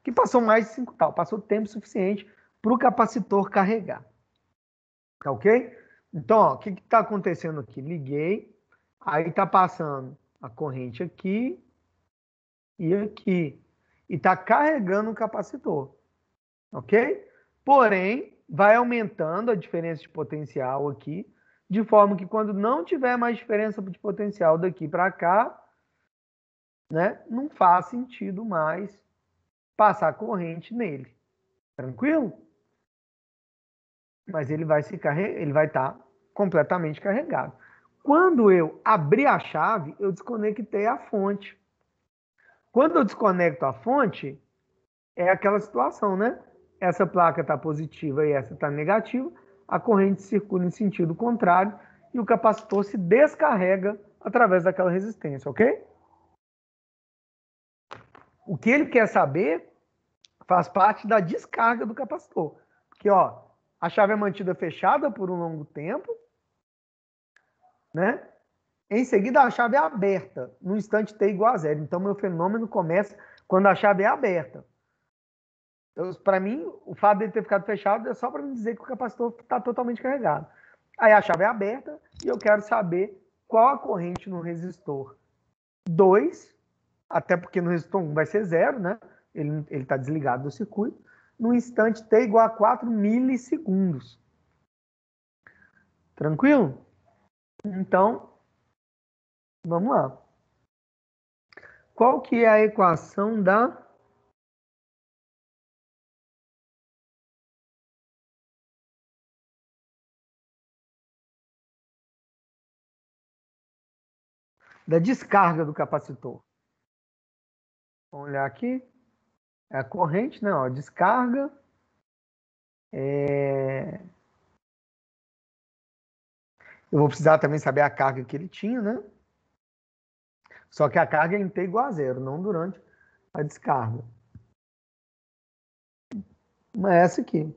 Que passou mais de 5 tal, passou tempo suficiente para o capacitor carregar. Tá ok? Então, ó, o que está acontecendo aqui? Liguei, aí está passando a corrente aqui, e aqui. E está carregando o capacitor. Ok? Porém, vai aumentando a diferença de potencial aqui, de forma que quando não tiver mais diferença de potencial daqui para cá, né, não faz sentido mais passar corrente nele. Tranquilo? Mas ele vai estar completamente carregado. Quando eu abrir a chave, eu desconectei a fonte. Quando eu desconecto a fonte, é aquela situação, né? Essa placa está positiva e essa está negativa, a corrente circula em sentido contrário e o capacitor se descarrega através daquela resistência, ok? O que ele quer saber faz parte da descarga do capacitor. Porque, ó, a chave é mantida fechada por um longo tempo, né? Em seguida, a chave é aberta, no instante t igual a zero. Então, meu fenômeno começa quando a chave é aberta. Para mim, o fato de ter ficado fechado é só para me dizer que o capacitor está totalmente carregado. Aí a chave é aberta e eu quero saber qual a corrente no resistor 2, até porque no resistor 1 vai ser zero, né? Ele está desligado do circuito, no instante t igual a 4 milissegundos. Tranquilo? Então, vamos lá. Qual que é a equação da descarga do capacitor? Vamos olhar aqui. É a corrente, né? Ó, descarga. Eu vou precisar também saber a carga que ele tinha, né? Só que a carga é em T igual a zero, não durante a descarga. Mas é essa aqui.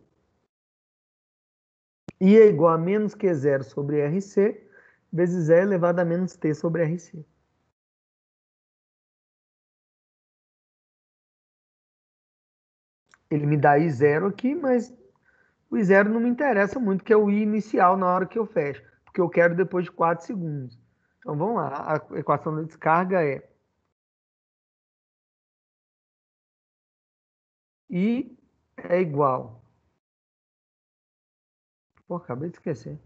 I é igual a menos Q0 sobre RC, vezes E elevado a menos T sobre RC. Ele me dá I0 aqui, mas o I0 não me interessa muito, que é o I inicial na hora que eu fecho, porque eu quero depois de 4 segundos. Então vamos lá, a equação da descarga é I é igual. Pô, acabei de esquecer.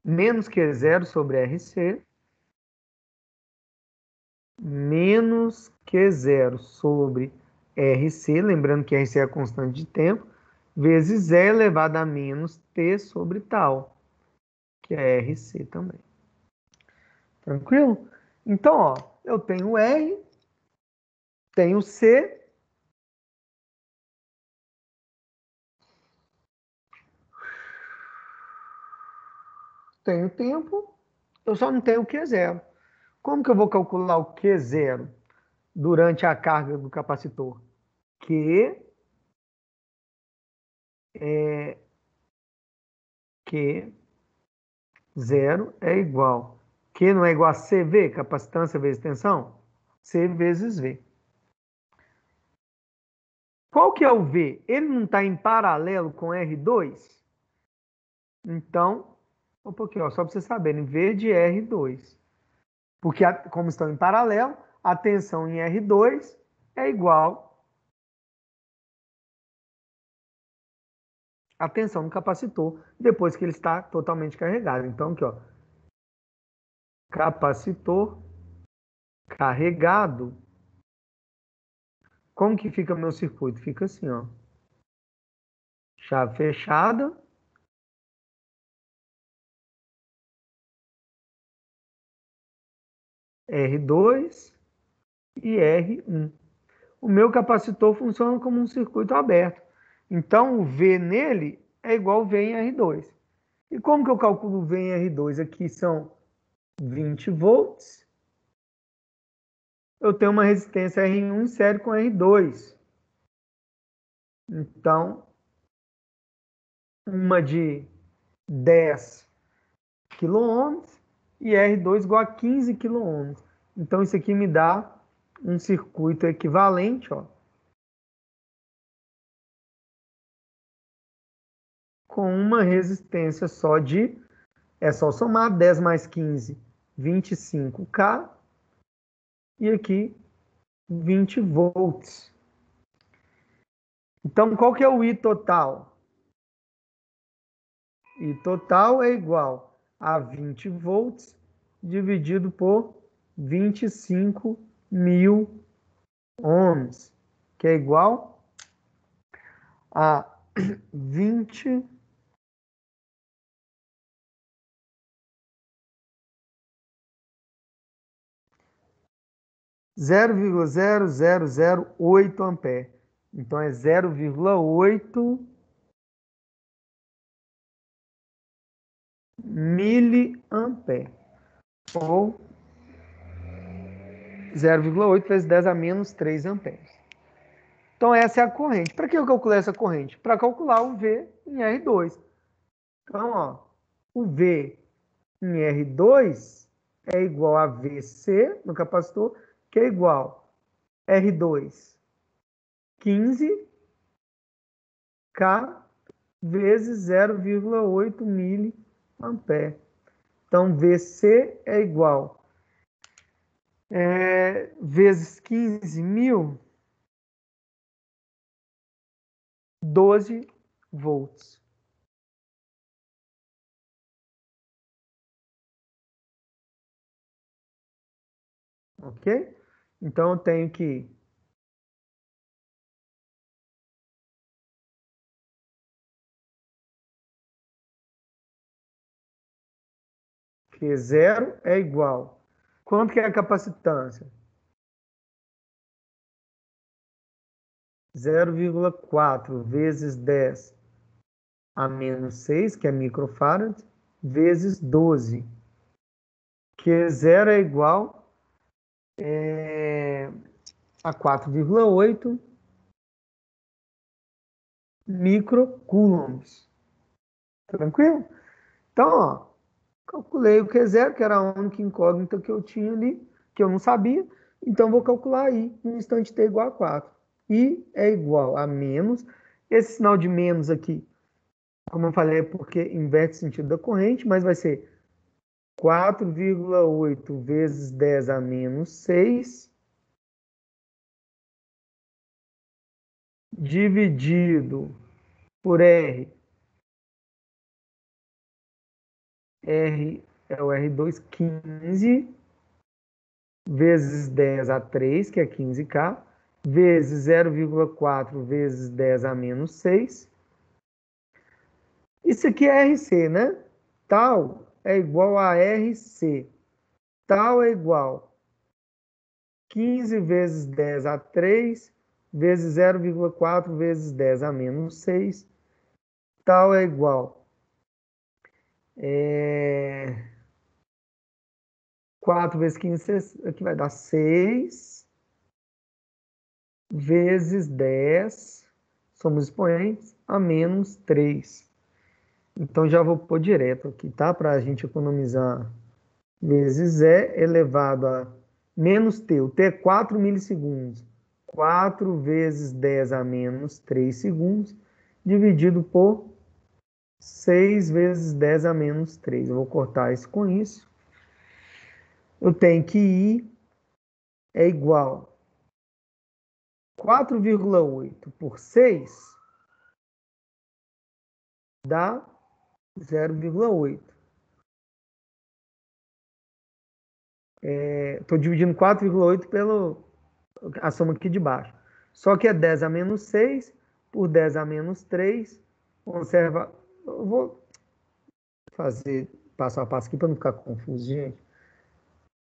Menos Q0 sobre RC, menos Q0 sobre RC, lembrando que RC é a constante de tempo, vezes E elevado a menos T sobre tal, que é RC também. Tranquilo? Então, ó, eu tenho R, tenho C, tenho tempo, eu só não tenho o Q0. Como que eu vou calcular o Q0 durante a carga do capacitor? Q é Q0 é igual. Q não é igual a CV, capacitância vezes tensão? C vezes V. Qual que é o V? Ele não está em paralelo com R2? Então, um pouquinho, ó, só para vocês saberem, V de R2. Porque, como estão em paralelo, a tensão em R2 é igual à tensão no capacitor depois que ele está totalmente carregado. Então, aqui, ó, capacitor carregado. Como que fica meu circuito? Fica assim, ó. Chave fechada. R2 e R1. O meu capacitor funciona como um circuito aberto. Então, o V nele é igual ao V em R2. E como que eu calculo o V em R2? Aqui são 20 volts. Eu tenho uma resistência R1 em série com R2. Então, uma de 10 kΩ e R2 igual a 15 kΩ. Então, isso aqui me dá um circuito equivalente, ó, com uma resistência só de, é só somar 10 mais 15, 25K, e aqui 20 volts. Então, qual que é o I total? I total é igual a 20 volts dividido por 25 mil ohms, que é igual a 20 0,00008 ampere. Então é 0,8 miliampere. Ou 0,8 vezes 10 a menos 3 amperes. Então essa é a corrente. Para que eu calculei essa corrente? Para calcular o V em R2. Então, ó, o V em R2 é igual a VC no capacitor, que é igual a R2 15K vezes 0,8 miliampere. Então, VC é igual vezes 15 mil, 12 volts. Ok? Então, eu tenho que zero é igual. Quanto que é a capacitância? 0,4 vezes 10 a menos 6, que é microfarad, vezes 12, que zero é igual a 4,8 microcoulombs. Tranquilo? Então, ó, calculei o Q0, que era a única incógnita que eu tinha ali, que eu não sabia. Então, vou calcular I no instante t igual a 4. I é igual a menos. Esse sinal de menos aqui, como eu falei, é porque inverte o sentido da corrente, mas vai ser 4,8 vezes 10 a menos 6, dividido por R. R é o R2, 15, vezes 10 a 3, que é 15K, vezes 0,4 vezes 10 a menos 6. Isso aqui é RC, né? Tal é igual a RC. Tal é igual 15 vezes 10 a 3, vezes 0,4 vezes 10 a menos 6. Tal é igual 4 vezes 15, aqui vai dar 6, vezes 10, somos expoentes, a menos 3. Então, já vou pôr direto aqui, tá? Para a gente economizar. Vezes E elevado a menos T. O T é 4 milissegundos. 4 vezes 10 a menos 3 segundos, dividido por 6 vezes 10 a menos 3. Eu vou cortar isso com isso. Eu tenho que I é igual a 4,8 por 6 dá 0,8. Estou dividindo 4,8 pelo a soma aqui de baixo. Só que é 10 a menos 6 por 10 a menos 3. Conserva. Eu vou fazer passo a passo aqui para não ficar confuso, gente.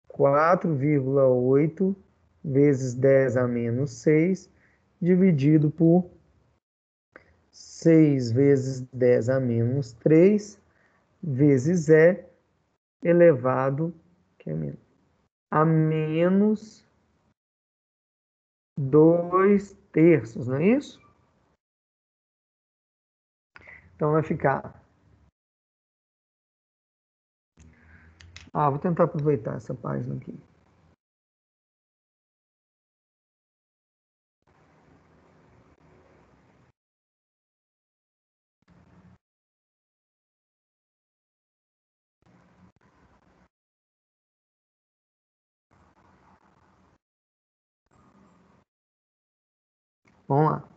4,8 vezes 10 a menos 6 dividido por 6 vezes 10 a menos 3 vezes E elevado que é menos, a menos 2 terços, não é isso? Então vai ficar. Vou tentar aproveitar essa página aqui. Vamos lá.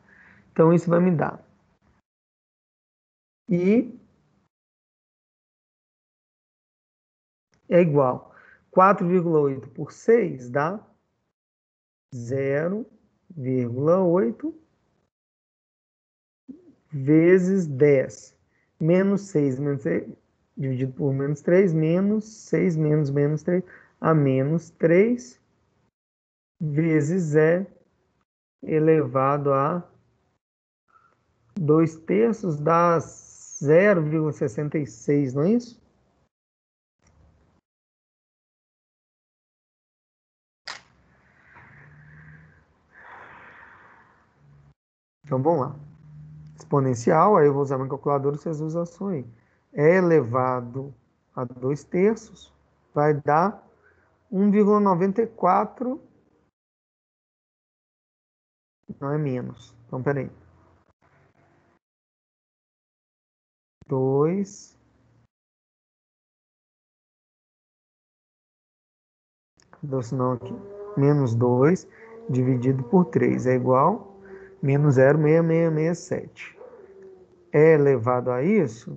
Então, isso vai me dar. I é igual. 4,8 por 6 dá 0,8 vezes 10. Menos 6, menos 6, dividido por menos 3, menos 6, menos 3, a menos 3, vezes E elevado a 2 terços dá 0,66, não é isso? Então, vamos lá. Exponencial, aí eu vou usar minha calculadora, vocês usam a sua aí. E elevado a 2 terços vai dar 1,94, não é menos. Então, peraí. 2, dou sinal aqui, menos 2 dividido por 3 é igual menos 0,6667. E elevado a isso,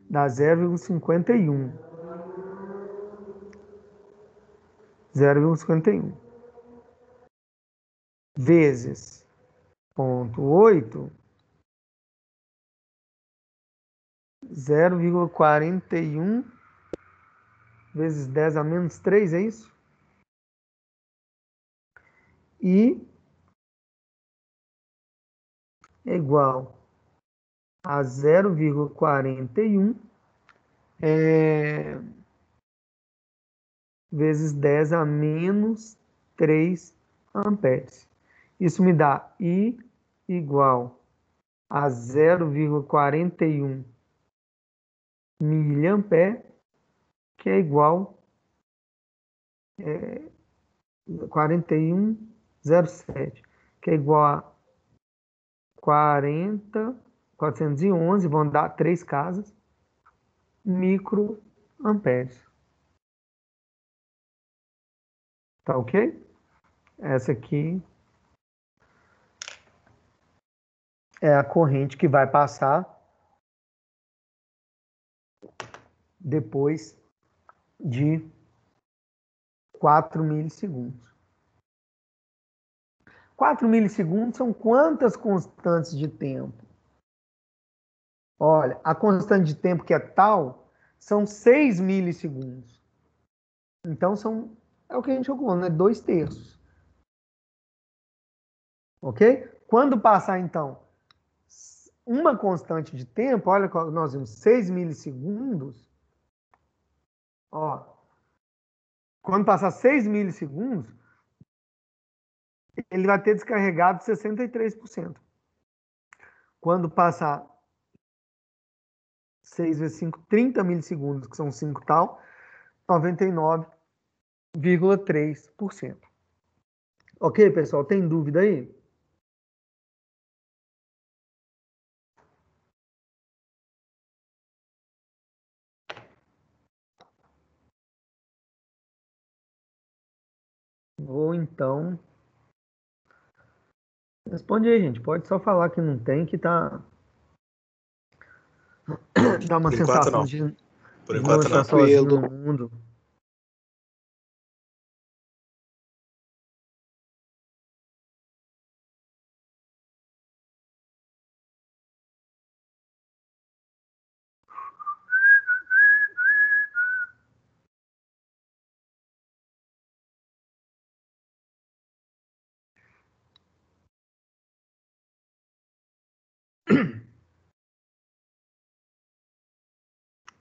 dá 0,51. 0,51 vezes 0,8, 0,41 vezes 10 a menos 3, é isso? E é igual a 0,41 vezes 10 a menos 3 amperes. Isso me dá I igual a 0,41 miliampere, que é igual a 41,07, que é igual a 411, vão dar 3 casas, microamperes. Tá ok? Essa aqui é a corrente que vai passar depois de 4 milissegundos. 4 milissegundos são quantas constantes de tempo? Olha, a constante de tempo que é tal são 6 milissegundos. Então, é o que a gente calculou, né? 2 terços. Ok? Quando passar, então, uma constante de tempo, olha, nós vimos 6 milissegundos. Ó, quando passar 6 milissegundos, ele vai ter descarregado 63%. Quando passar 6 vezes 5, 30 milissegundos, que são 5 tal, 99,3%. Ok, pessoal? Tem dúvida aí? Vou então. Responde aí, gente. Pode só falar que não tem, que tá. Dá uma Por enquanto, sensação não. de Por não enquanto, estar não. sozinho Tranquilo. no mundo.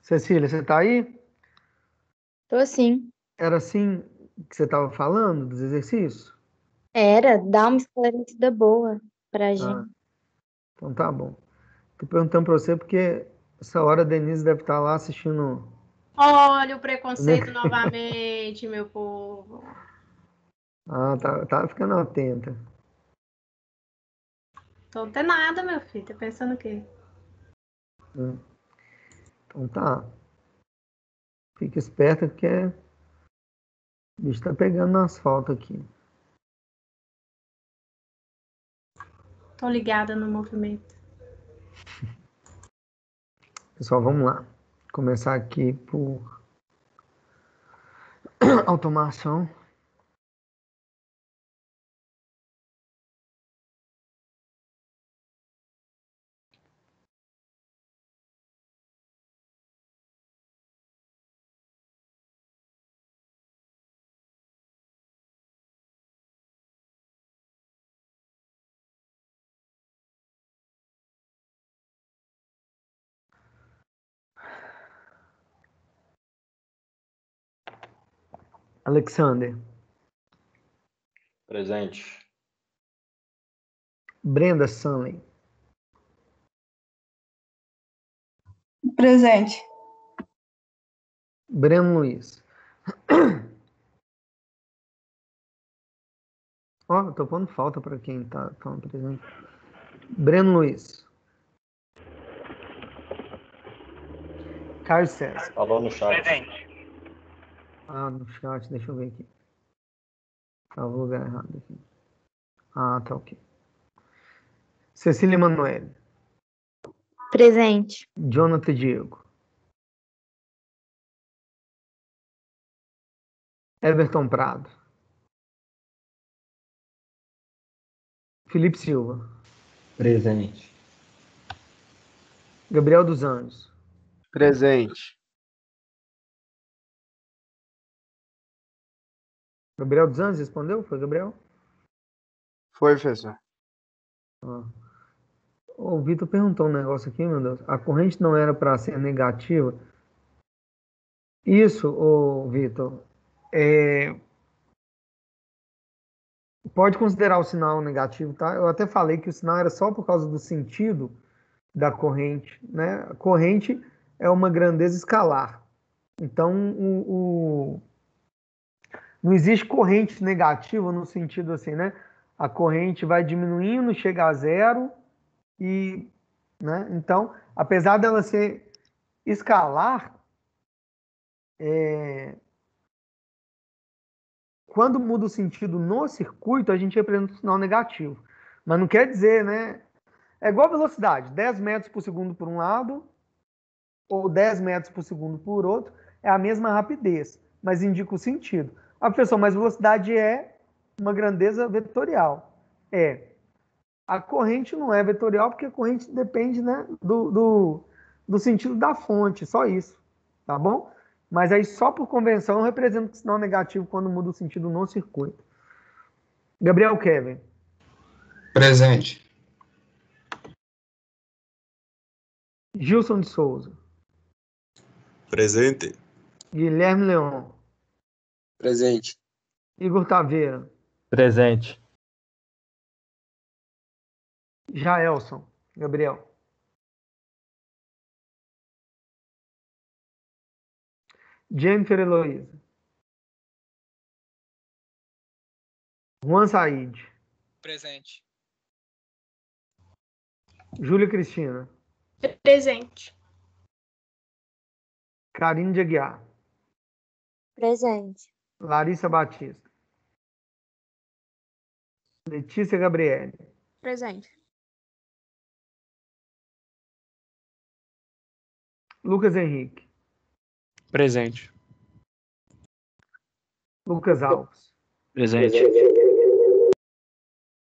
Cecília, você tá aí? Tô assim. Era assim que você estava falando dos exercícios? Era, dá uma esclarecida boa pra Ah, gente. então tá bom. Tô perguntando para você porque essa hora a Denise deve estar lá assistindo. Olha o preconceito novamente, meu povo. Ah, tá ficando atenta. Tô até nada, meu filho. Tá pensando o quê? Então tá. Fica esperta que o bicho tá pegando no asfalto aqui. Tô ligada no movimento. Pessoal, vamos lá. Começar aqui por automação. Alexander. Presente. Brenda Stanley. Presente. Breno Luiz. Ó, eu tô pondo falta para quem tá falando presente. Breno Luiz. Carlos César. Falou no chat. Presente. Ah, no chat, deixa eu ver aqui. Tá no lugar errado aqui. Ah, tá ok. Cecília Emanuele. Presente. Jonathan Diego. Everton Prado. Felipe Silva. Presente. Gabriel dos Anjos. Presente. Gabriel dos Anjos respondeu? Foi, Gabriel? Foi, professor. Ah. O Vitor perguntou um negócio aqui, meu Deus. A corrente não era para ser negativa? Isso, ô Vitor, pode considerar o sinal negativo, tá? Eu até falei que o sinal era só por causa do sentido da corrente, né? A corrente é uma grandeza escalar. Então, não existe corrente negativa no sentido assim, né? A corrente vai diminuindo, chega a zero e, né? Então, apesar dela ser escalar, quando muda o sentido no circuito, a gente representa o sinal negativo. Mas não quer dizer, né? É igual a velocidade, 10 metros por segundo por um lado, ou 10 metros por segundo por outro, é a mesma rapidez, mas indica o sentido. Ah, professor, mas velocidade é uma grandeza vetorial. É. A corrente não é vetorial, porque a corrente depende, né, do sentido da fonte, só isso. Tá bom? Mas aí, só por convenção, representa o sinal negativo quando muda o sentido no circuito. Gabriel Kevin. Presente. Gilson de Souza. Presente. Guilherme Leon. Presente. Igor Taveira. Presente. Jaelson. Gabriel. Jennifer Heloísa. Juan Said. Presente. Júlia Cristina. Presente. Karine de Aguiar. Presente. Larissa Batista. Letícia Gabriele. Presente. Lucas Henrique. Presente. Lucas Alves. Presente.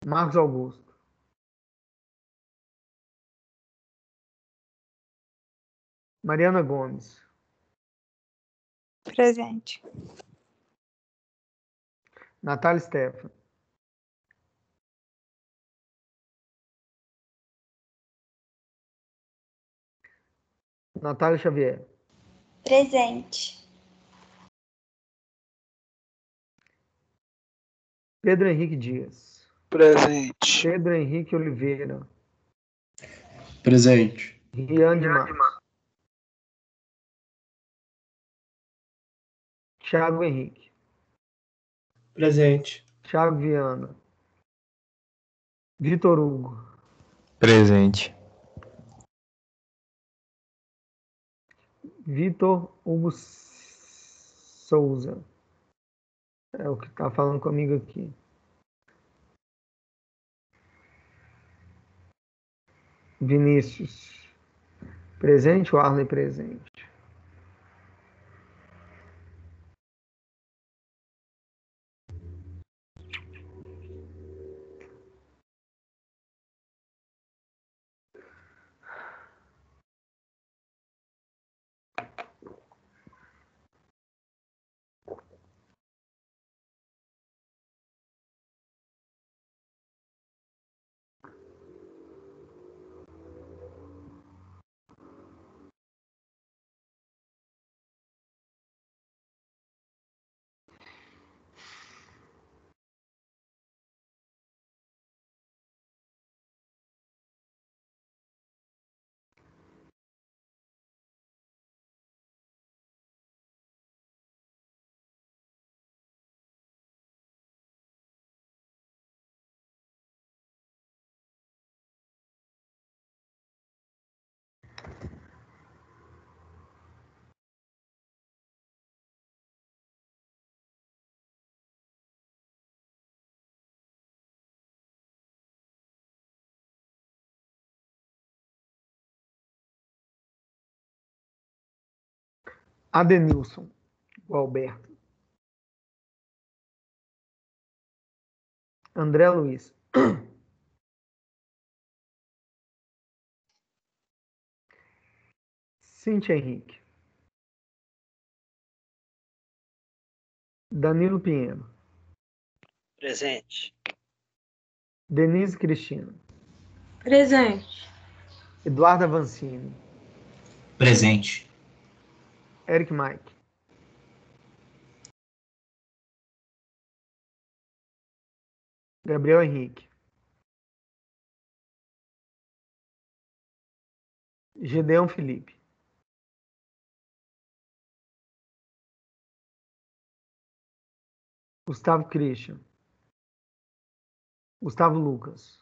Marcos Augusto. Mariana Gomes. Presente. Natália Stefan. Natália Xavier. Presente. Pedro Henrique Dias. Presente. Pedro Henrique Oliveira. Presente. Rian de Matos. Thiago Henrique. Presente. Thiago Viana. Vitor Hugo. Presente. Vitor Hugo Souza. É o que está falando comigo aqui. Vinícius. Presente, Warley presente. Adenilson. O Alberto. André Luiz. Cíntia Henrique. Danilo Pinheiro. Presente. Denise Cristina. Presente. Eduardo Avancini. Presente. Eric Mike. Gabriel Henrique. Gedeon Felipe. Gustavo Christian. Gustavo Lucas.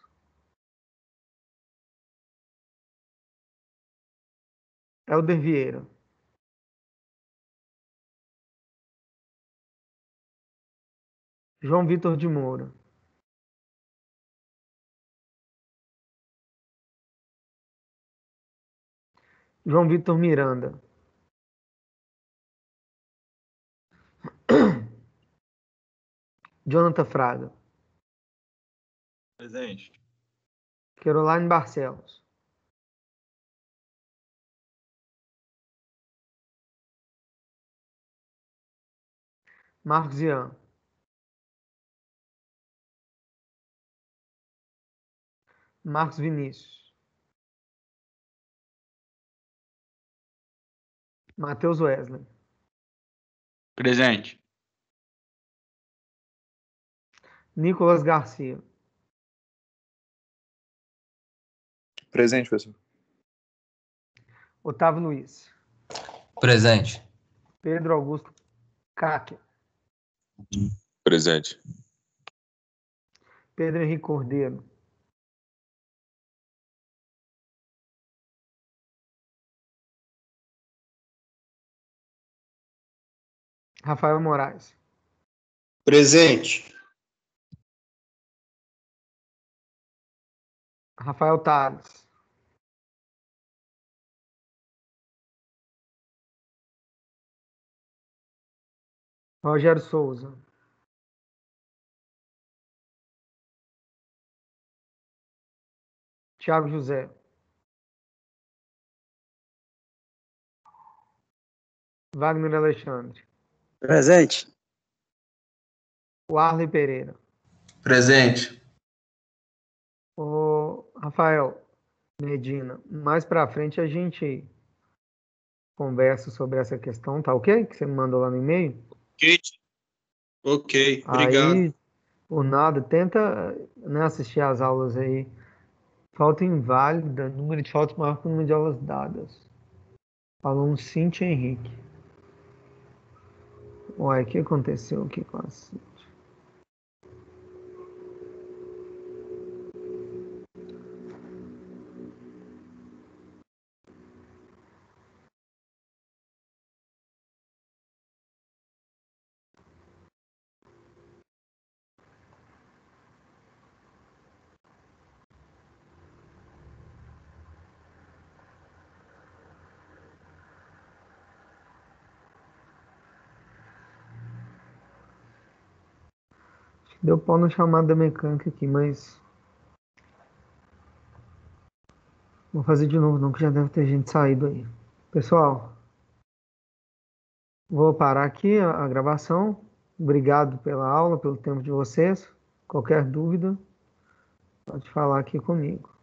Helder Vieira. João Vitor de Moura. João Vitor Miranda. Jonathan Fraga. Presente. Caroline Barcelos. Marcos Ian. Marcos Vinícius. Matheus Wesley. Presente. Nicolas Garcia. Presente, professor. Otávio Luiz. Presente. Pedro Augusto Cáquia. Presente. Pedro Henrique Cordeiro. Rafael Moraes. Presente. Rafael Tales. Rogério Souza. Thiago José. Wagner Alexandre. Presente. Warley Pereira. Presente. Ô, Rafael Medina, mais pra frente a gente conversa sobre essa questão, tá ok? Que você me mandou lá no e-mail. Ok, obrigado. Aí, por nada, tenta, né, assistir às aulas aí. Falta inválida, número de faltas maior que o número de aulas dadas. Aluno Cíntia Henrique. Uai, o que aconteceu aqui com a Cíntia? Deu pau na chamada mecânica aqui, mas... Vou fazer de novo não, que já deve ter gente saído aí. Pessoal, vou parar aqui a gravação. Obrigado pela aula, pelo tempo de vocês. Qualquer dúvida, pode falar aqui comigo.